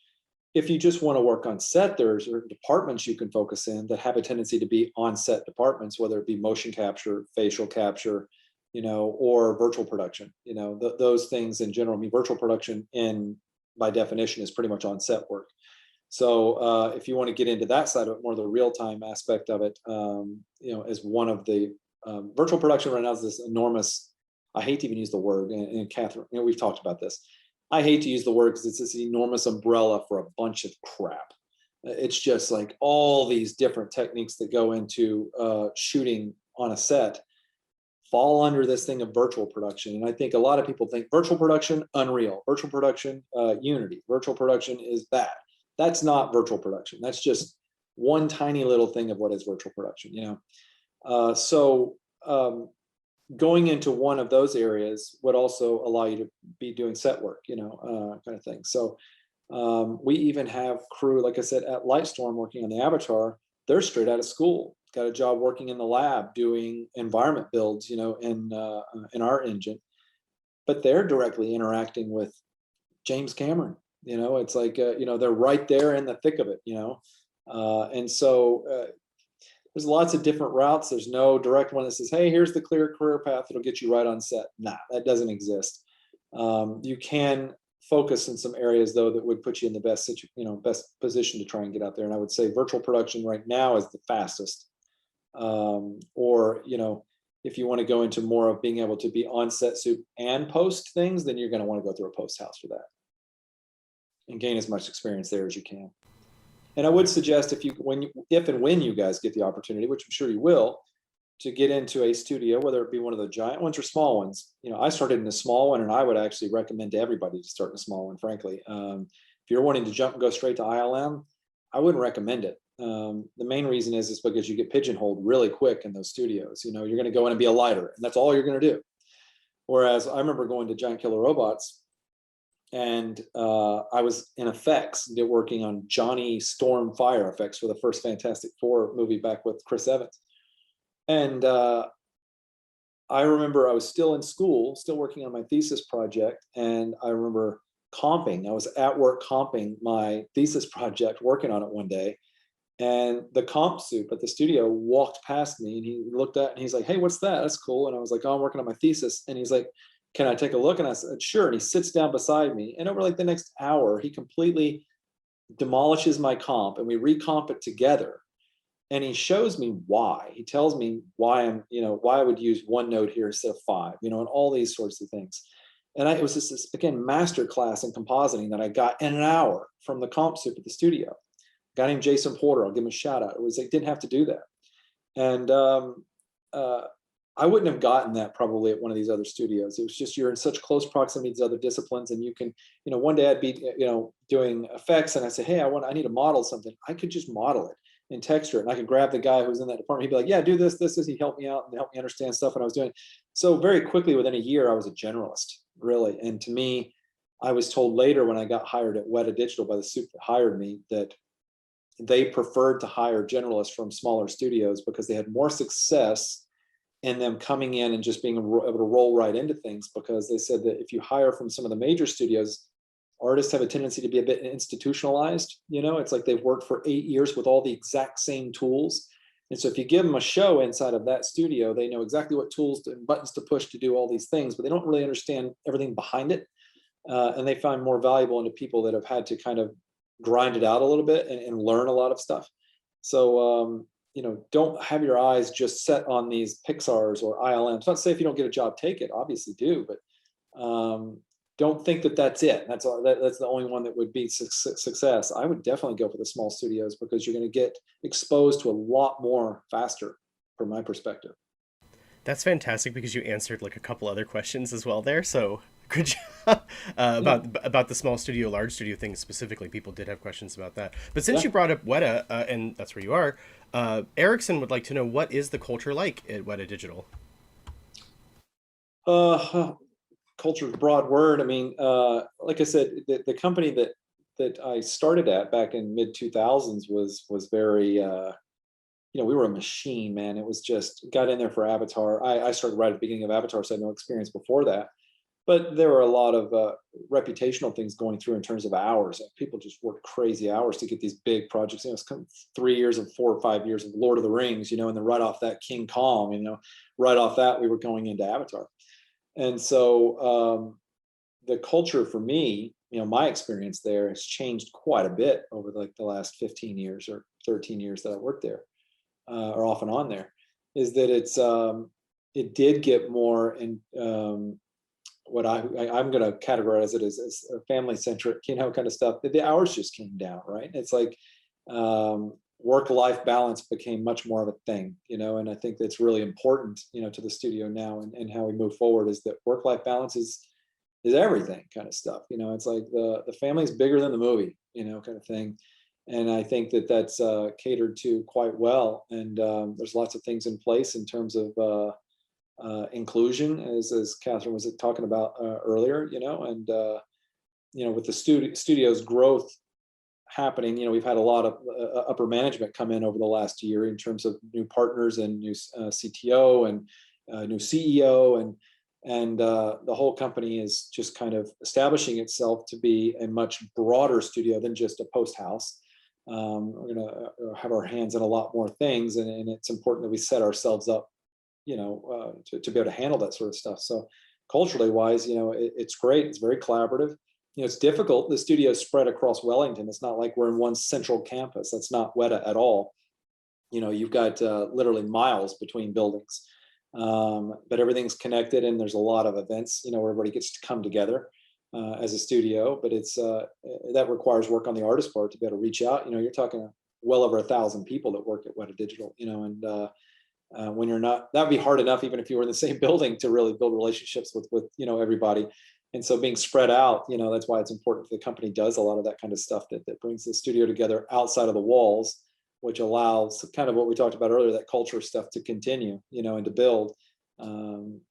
[SPEAKER 2] If you just want to work on set, there's departments you can focus in that have a tendency to be on-set departments, whether it be motion capture, facial capture, or virtual production. Those things in general. I mean, virtual production by definition is pretty much on-set work. So if you want to get into that side of it, more the real-time aspect of it, as one of the virtual production right now is this enormous, I hate to even use the word, and Catherine, we've talked about this. I hate to use the word because it's this enormous umbrella for a bunch of crap. It's just like all these different techniques that go into shooting on a set fall under this thing of virtual production. And I think a lot of people think virtual production, Unreal, virtual production, Unity, virtual production is that. That's not virtual production. That's just one tiny little thing of what is virtual production, going into one of those areas would also allow you to be doing set work, kind of thing. So we even have crew, like I said, at Lightstorm working on the Avatar. They're straight out of school, got a job working in the lab doing environment builds, in our engine, but they're directly interacting with James Cameron. It's like they're right there in the thick of it, and so there's lots of different routes. There's no direct one that says, hey, here's the clear career path that'll get you right on set. Nah, that doesn't exist. You can focus in some areas, though, that would put you in the best position to try and get out there. And I would say virtual production right now is the fastest. Or, if you want to go into more of being able to be on set soup and post things, then you're going to want to go through a post house for that and gain as much experience there as you can. And I would suggest if and when you guys get the opportunity, which I'm sure you will, to get into a studio, whether it be one of the giant ones or small ones. I started in a small one, and I would actually recommend to everybody to start in a small one, frankly. If you're wanting to jump and go straight to ILM, I wouldn't recommend it. The main reason is because you get pigeonholed really quick in those studios. You're going to go in and be a lighter, and that's all you're going to do. Whereas I remember going to Giant Killer Robots, and I was in effects working on Johnny Storm fire effects for the first Fantastic Four movie back with Chris Evans. And I remember I was still in school, still working on my thesis project. And I remember comping. I was at work comping my thesis project, working on it one day. And the comp soup at the studio walked past me, and he looked at it, and he's like, hey, what's that? That's cool. And I was like, oh, I'm working on my thesis. And he's like, can I take a look? And I said, sure. And he sits down beside me. And over like the next hour, he completely demolishes my comp and we recomp it together. And he shows me why. He tells me why why I would use one node here instead of five, and all these sorts of things. And it was just this, again, master class in compositing that I got in an hour from the comp soup at the studio. A guy named Jason Porter, I'll give him a shout out. It was, I didn't have to do that. And I wouldn't have gotten that probably at one of these other studios. It was just, you're in such close proximity to these other disciplines, and you can, one day I'd be, doing effects, and I say, hey, I need to model something. I could just model it and texture it, and I could grab the guy who's in that department. He'd be like, yeah, do this. He helped me out and helped me understand stuff. And I was doing so very quickly. Within a year, I was a generalist, really. And to me, I was told later when I got hired at Weta Digital by the soup that hired me, that they preferred to hire generalists from smaller studios because they had more success in them coming in and just being able to roll right into things, because they said that if you hire from some of the major studios, artists have a tendency to be a bit institutionalized. It's like they've worked for 8 years with all the exact same tools. And so if you give them a show inside of that studio, they know exactly what tools and buttons to push to do all these things, but they don't really understand everything behind it. And they find more valuable into people that have had to kind of grind it out a little bit and learn a lot of stuff. So, don't have your eyes just set on these Pixars or ILMs. Not to say if you don't get a job, take it, obviously do, but don't think that that's it. That's the only one that would be success. I would definitely go for the small studios because you're going to get exposed to a lot more faster, from my perspective.
[SPEAKER 3] That's fantastic, because you answered like a couple other questions as well there. So good job. About the small studio, large studio thing specifically. People did have questions about that. But since you brought up Weta, and that's where you are, Erickson would like to know, what is the culture like at Weta Digital?
[SPEAKER 2] Culture is a broad word. I mean, like I said, the company that I started at back in mid 2000s was very, we were a machine, man. It was just, got in there for Avatar. I started right at the beginning of Avatar, so I had no experience before that. But there were a lot of reputational things going through in terms of hours. People just worked crazy hours to get these big projects. It's 3 years of 4 or 5 years of Lord of the Rings, and then right off that King Kong, right off that we were going into Avatar. And so the culture for me, my experience there has changed quite a bit over like the last 15 years or 13 years that I worked there, or off and on there, is that it did get more in what I'm going to categorize it as family centric, kind of stuff. The hours just came down, right? It's like work-life balance became much more of a thing, and I think that's really important, to the studio now and how we move forward, is that work-life balance is everything kind of stuff. It's like the family's bigger than the movie, kind of thing. And I think that that's catered to quite well. And there's lots of things in place in terms of inclusion, as Catherine was talking about earlier, and with the studio's growth happening, we've had a lot of upper management come in over the last year in terms of new partners and new CTO and new CEO, and the whole company is just kind of establishing itself to be a much broader studio than just a post house. We're going to have our hands in a lot more things, and it's important that we set ourselves up, to be able to handle that sort of stuff. So culturally wise, it's great. It's very collaborative. It's difficult. The studio is spread across Wellington. It's not like we're in one central campus. That's not Weta at all. You've got literally miles between buildings, but everything's connected, and there's a lot of events, where everybody gets to come together as a studio. But it's that requires work on the artist part to be able to reach out. You're talking well over 1,000 people that work at Weta Digital, and when you're not, that'd be hard enough even if you were in the same building to really build relationships with everybody. And so being spread out, that's why it's important the company does a lot of that kind of stuff that brings the studio together outside of the walls, which allows kind of what we talked about earlier, that culture stuff to continue, and to build,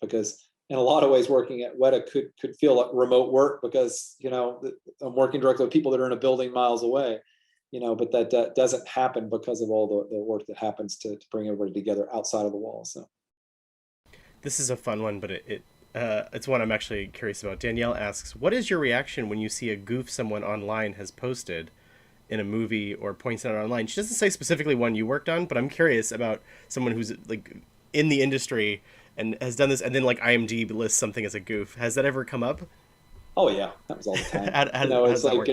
[SPEAKER 2] because in a lot of ways working at Weta could feel like remote work, because I'm working directly with people that are in a building miles away, but that doesn't happen because of all the work that happens to bring everybody together outside of the walls. So
[SPEAKER 3] this is a fun one, but it's one I'm actually curious about. Danielle asks, what is your reaction when you see a goof someone online has posted in a movie or points it out online? She doesn't say specifically one you worked on, but I'm curious about someone who's like in the industry and has done this, and then like IMDb lists something as a goof. Has that ever come up?
[SPEAKER 2] Oh yeah, that was all the time.
[SPEAKER 3] How
[SPEAKER 2] it's like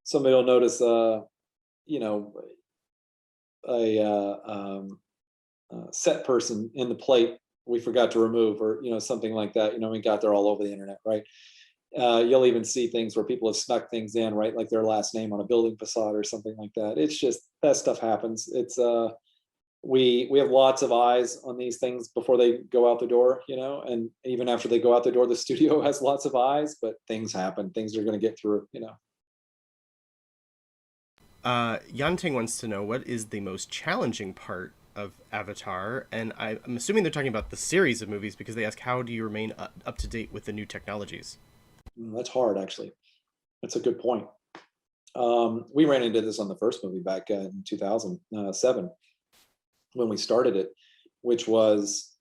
[SPEAKER 2] somebody will notice, you know, a set person in the plate we forgot to remove, or something like that. We got there all over the internet, right? You'll even see things where people have snuck things in, right, like their last name on a building facade or something like that. It's just that stuff happens. It's we have lots of eyes on these things before they go out the door, and even after they go out the door, the studio has lots of eyes. But things happen. Things are going to get through.
[SPEAKER 3] Yanting wants to know, what is the most challenging part of Avatar? And I'm assuming they're talking about the series of movies, because they ask, how do you remain up to date with the new technologies?
[SPEAKER 2] That's hard, actually. That's a good point. We ran into this on the first movie back in 2007 when we started it, which was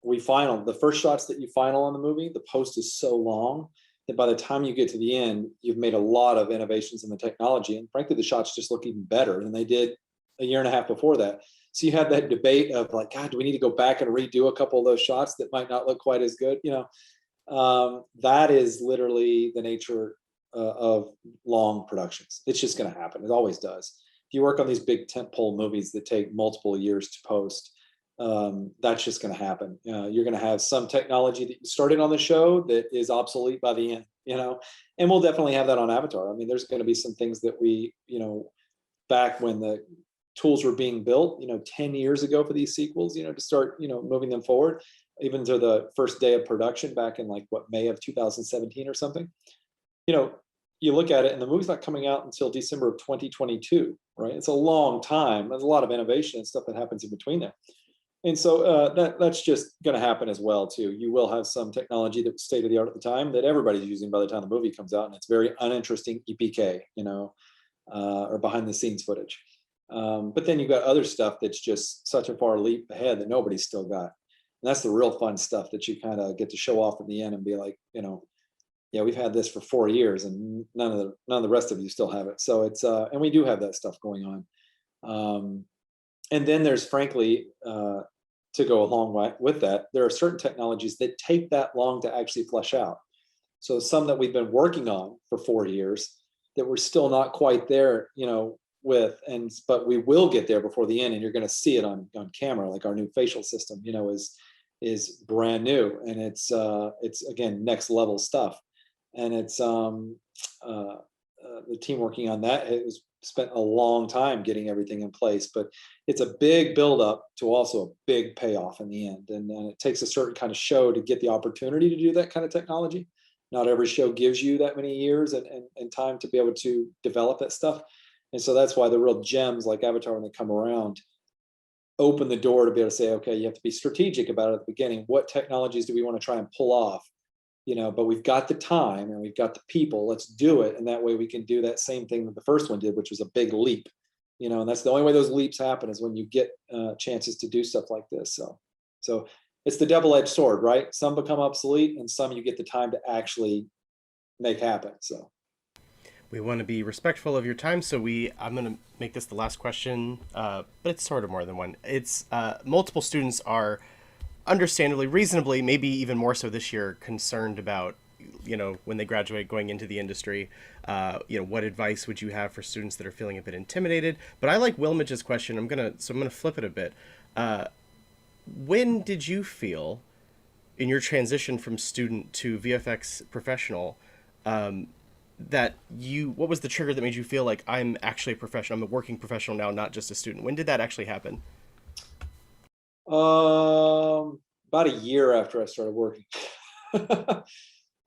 [SPEAKER 2] the first shots that you final on the movie, the post is so long that by the time you get to the end, you've made a lot of innovations in the technology. And frankly, the shots just look even better than they did a year and a half before that. So you had that debate of like, God, do we need to go back and redo a couple of those shots that might not look quite as good? That is literally the nature of long productions. It's just going to happen. It always does. If you work on these big tentpole movies that take multiple years to post, that's just going to happen. You're going to have some technology that you started on the show that is obsolete by the end, and we'll definitely have that on Avatar. I mean, there's going to be some things that we, back when the tools were being built, 10 years ago for these sequels, to start, moving them forward, even to the first day of production back in May of 2017 or something. You look at it and the movie's not coming out until December of 2022, right? It's a long time. There's a lot of innovation and stuff that happens in between there. And so that's just going to happen as well, too. You will have some technology that was state of the art at the time that everybody's using by the time the movie comes out, and it's very uninteresting EPK, or behind the scenes footage. But then you've got other stuff that's just such a far leap ahead that nobody's still got. And that's the real fun stuff that you kind of get to show off at the end and be like, yeah, we've had this for 4 years and none of the rest of you still have it. So it's and we do have that stuff going on. And then there's, frankly, to go along with that, there are certain technologies that take that long to actually flesh out. So some that we've been working on for 4 years that we're still not quite there, but we will get there before the end, and you're going to see it on camera. Like our new facial system, is brand new, and it's again next level stuff, and it's the team working on that has spent a long time getting everything in place, but it's a big buildup to also a big payoff in the end, and it takes a certain kind of show to get the opportunity to do that kind of technology. Not every show gives you that many years and time to be able to develop that stuff. And so that's why the real gems like Avatar, when they come around, open the door to be able to say, okay, you have to be strategic about it at the beginning. What technologies do we want to try and pull off? But we've got the time and we've got the people. Let's do it. And that way we can do that same thing that the first one did, which was a big leap. And that's the only way those leaps happen, is when you get chances to do stuff like this. So it's the double-edged sword, right? Some become obsolete and some you get the time to actually make happen. So
[SPEAKER 3] we want to be respectful of your time, so I'm going to make this the last question, but it's sort of more than one. It's multiple students are understandably, reasonably, maybe even more so this year, concerned about, when they graduate, going into the industry. What advice would you have for students that are feeling a bit intimidated? But I like Wilmage's question. I'm gonna flip it a bit. When did you feel, in your transition from student to VFX professional, what was the trigger that made you feel like, I'm actually a professional, I'm a working professional now, not just a student? When did that actually happen?
[SPEAKER 2] About a year after I started working.
[SPEAKER 3] So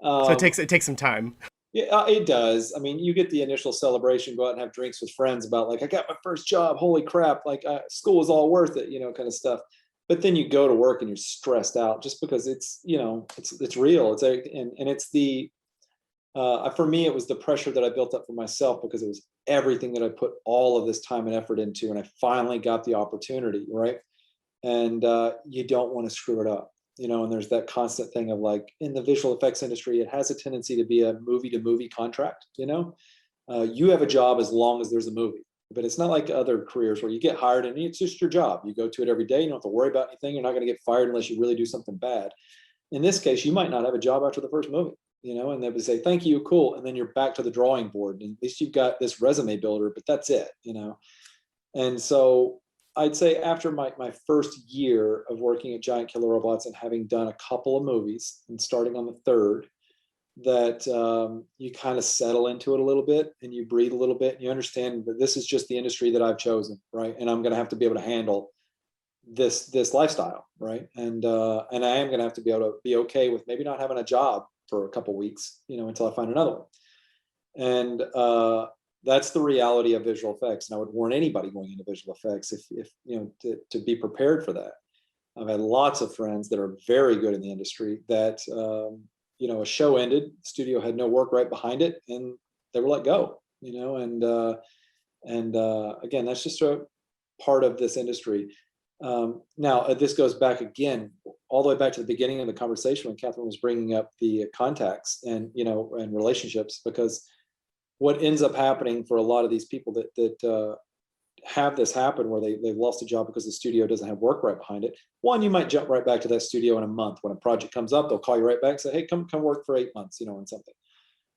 [SPEAKER 3] it takes some time.
[SPEAKER 2] Yeah, it does. I mean, you get the initial celebration, go out and have drinks with friends about like, I got my first job, holy crap, like school was all worth it, kind of stuff. But then you go to work and you're stressed out just because it's real. It's the for me, it was the pressure that I built up for myself, because it was everything that I put all of this time and effort into, and I finally got the opportunity, right? And you don't want to screw it up, and there's that constant thing of like, in the visual effects industry, it has a tendency to be a movie to movie contract. You have a job as long as there's a movie, but it's not like other careers where you get hired and it's just your job. You go to it every day. You don't have to worry about anything. You're not going to get fired unless you really do something bad. In this case, you might not have a job after the first movie. and they would say, thank you, cool. And then you're back to the drawing board. And at least you've got this resume builder, but that's it. And so I'd say after my first year of working at Giant Killer Robots and having done a couple of movies and starting on the third, that you kind of settle into it a little bit and you breathe a little bit and you understand that this is just the industry that I've chosen, right? And I'm going to have to be able to handle this lifestyle, right? And I am going to have to be able to be okay with maybe not having a job for a couple of weeks, until I find another one. And that's the reality of visual effects. And I would warn anybody going into visual effects if to be prepared for that. I've had lots of friends that are very good in the industry that a show ended, the studio had no work right behind it, and they were let go. Again, that's just a part of this industry. Now, this goes back again, all the way back to the beginning of the conversation when Catherine was bringing up the contacts and relationships, because what ends up happening for a lot of these people that have this happen where they've lost a job because the studio doesn't have work right behind it. One, you might jump right back to that studio in a month. When a project comes up, they'll call you right back and say, hey, come work for 8 months, on something.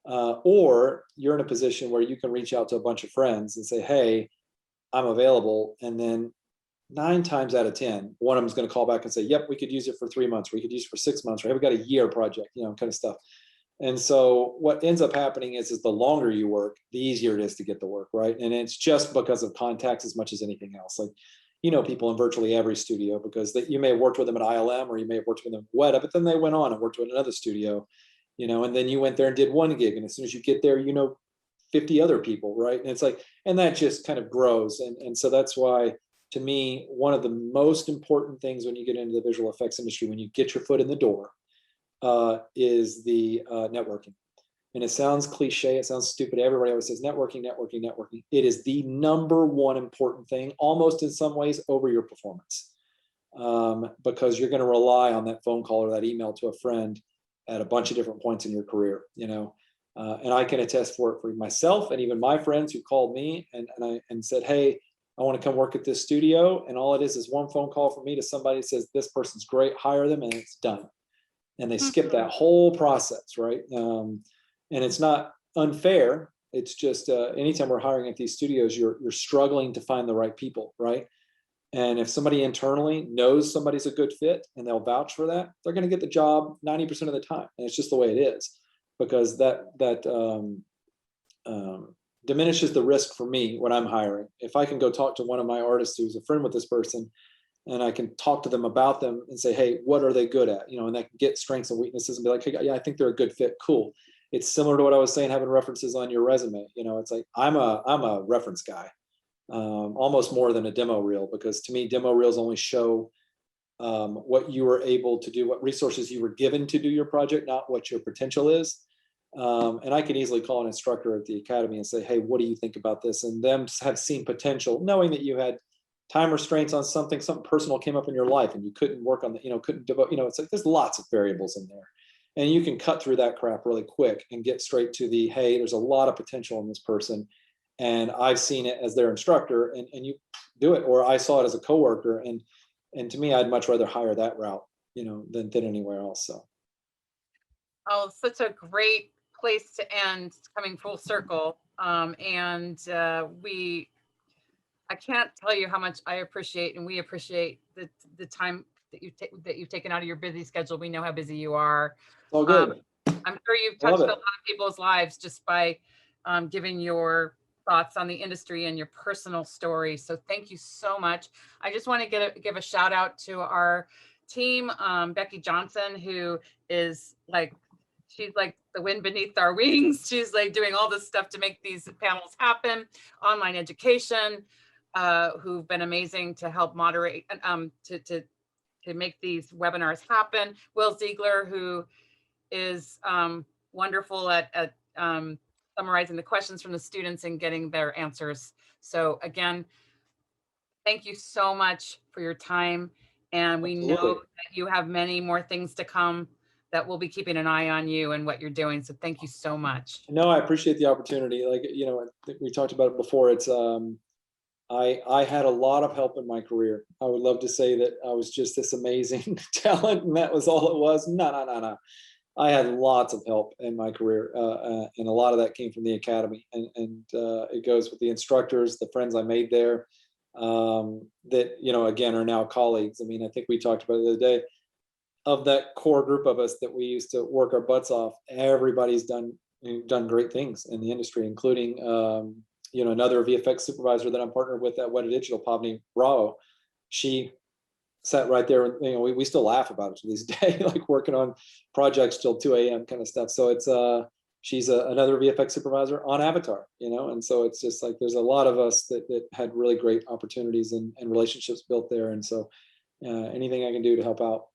[SPEAKER 2] Or you're in a position where you can reach out to a bunch of friends and say, hey, I'm available. And then 9 times out of 10, one of them is going to call back and say, yep, we could use it for 3 months. We could use it for 6 months. Right? We've got a year project, kind of stuff. And so what ends up happening is the longer you work, the easier it is to get the work, right? And it's just because of contacts as much as anything else. Like, people in virtually every studio, because you may have worked with them at ILM or you may have worked with them at Weta, but then they went on and worked with another studio, and then you went there and did one gig. And as soon as you get there, 50 other people, right? And it's like, and that just kind of grows. And so that's why, to me, one of the most important things when you get into the visual effects industry, when you get your foot in the door, is the networking. And it sounds cliche, it sounds stupid. Everybody always says networking, networking, networking. It is the number one important thing, almost in some ways over your performance, because you're going to rely on that phone call or that email to a friend at a bunch of different points in your career, and I can attest for it for myself and even my friends who called me and said, hey, I want to come work at this studio. And all it is one phone call from me to somebody that says, this person's great, hire them, and it's done. And they skip that whole process, right? And it's not unfair. It's just anytime we're hiring at these studios, you're struggling to find the right people, right? And if somebody internally knows somebody's a good fit and they'll vouch for that, they're going to get the job 90% of the time. And it's just the way it is, because that diminishes the risk for me when I'm hiring. If I can go talk to one of my artists who's a friend with this person, and I can talk to them about them and say, hey, what are they good at? And I can get strengths and weaknesses and be like, hey, yeah, I think they're a good fit. Cool. It's similar to what I was saying, having references on your resume. It's like, I'm a reference guy, almost more than a demo reel, because to me, demo reels only show what you were able to do, what resources you were given to do your project, not what your potential is. And I can easily call an instructor at the academy and say, hey, what do you think about this? And them have seen potential, knowing that you had time restraints on something personal came up in your life and you couldn't work on couldn't devote, it's like, there's lots of variables in there, and you can cut through that crap really quick and get straight to the, hey, there's a lot of potential in this person, and I've seen it as their instructor, and you do it, or I saw it as a coworker, and to me, I'd much rather hire that route, than anywhere else. So.
[SPEAKER 1] Oh, such a great place to end, coming full circle. I can't tell you how much I appreciate, and we appreciate the time that you've taken out of your busy schedule. We know how busy you are.
[SPEAKER 2] It's all good.
[SPEAKER 1] I'm sure you've touched a lot of people's lives just by giving your thoughts on the industry and your personal story. So thank you so much. I just want to give a shout out to our team, Becky Johnson, who is she's like the wind beneath our wings. She's like doing all this stuff to make these panels happen. Online education, who've been amazing to help moderate, to make these webinars happen. Will Ziegler, who is wonderful at summarizing the questions from the students and getting their answers. So again, thank you so much for your time. And we know that you have many more things to come, that we'll be keeping an eye on you and what you're doing. So thank you so much.
[SPEAKER 2] No, I appreciate the opportunity. We talked about it before. It's I had a lot of help in my career. I would love to say that I was just this amazing talent and that was all it was. No. I had lots of help in my career, and a lot of that came from the academy, and it goes with the instructors, the friends I made there, that, you know, again, are now colleagues. I mean, I think we talked about it the other day. Of that core group of us that we used to work our butts off, everybody's done great things in the industry, including you know, another VFX supervisor that I'm partnered with at Weta Digital, Pavni Rao. She sat right there, and you know, we still laugh about it to this day, like working on projects till 2 a.m. kind of stuff. So it's she's another VFX supervisor on Avatar, you know, and so it's just like there's a lot of us that had really great opportunities and relationships built there, and so anything I can do to help out,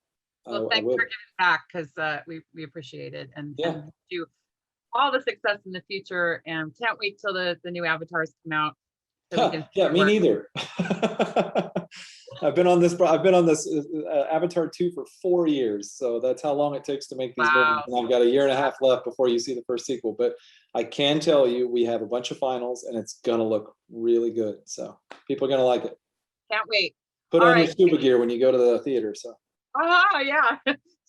[SPEAKER 1] Well,
[SPEAKER 2] I
[SPEAKER 1] thanks
[SPEAKER 2] will.
[SPEAKER 1] for giving back, because we appreciate it, and
[SPEAKER 2] Yeah.
[SPEAKER 1] wish you all the success in the future, and can't wait till the new avatars come out. So we can
[SPEAKER 2] Yeah, me
[SPEAKER 1] work.
[SPEAKER 2] neither. I've been on this Avatar 2 for 4 years, so that's how long it takes to make these movies.
[SPEAKER 1] Wow.
[SPEAKER 2] And I've got a year and a half left before you see the first sequel. But I can tell you, we have a bunch of finals, and it's gonna look really good. So people are gonna like it.
[SPEAKER 1] Can't wait.
[SPEAKER 2] Put
[SPEAKER 1] All
[SPEAKER 2] on your
[SPEAKER 1] right.
[SPEAKER 2] scuba gear when you go to the theater. So
[SPEAKER 1] Ah, yeah.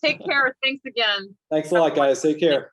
[SPEAKER 1] Take care. Thanks again.
[SPEAKER 2] thanks a lot, guys. Take care.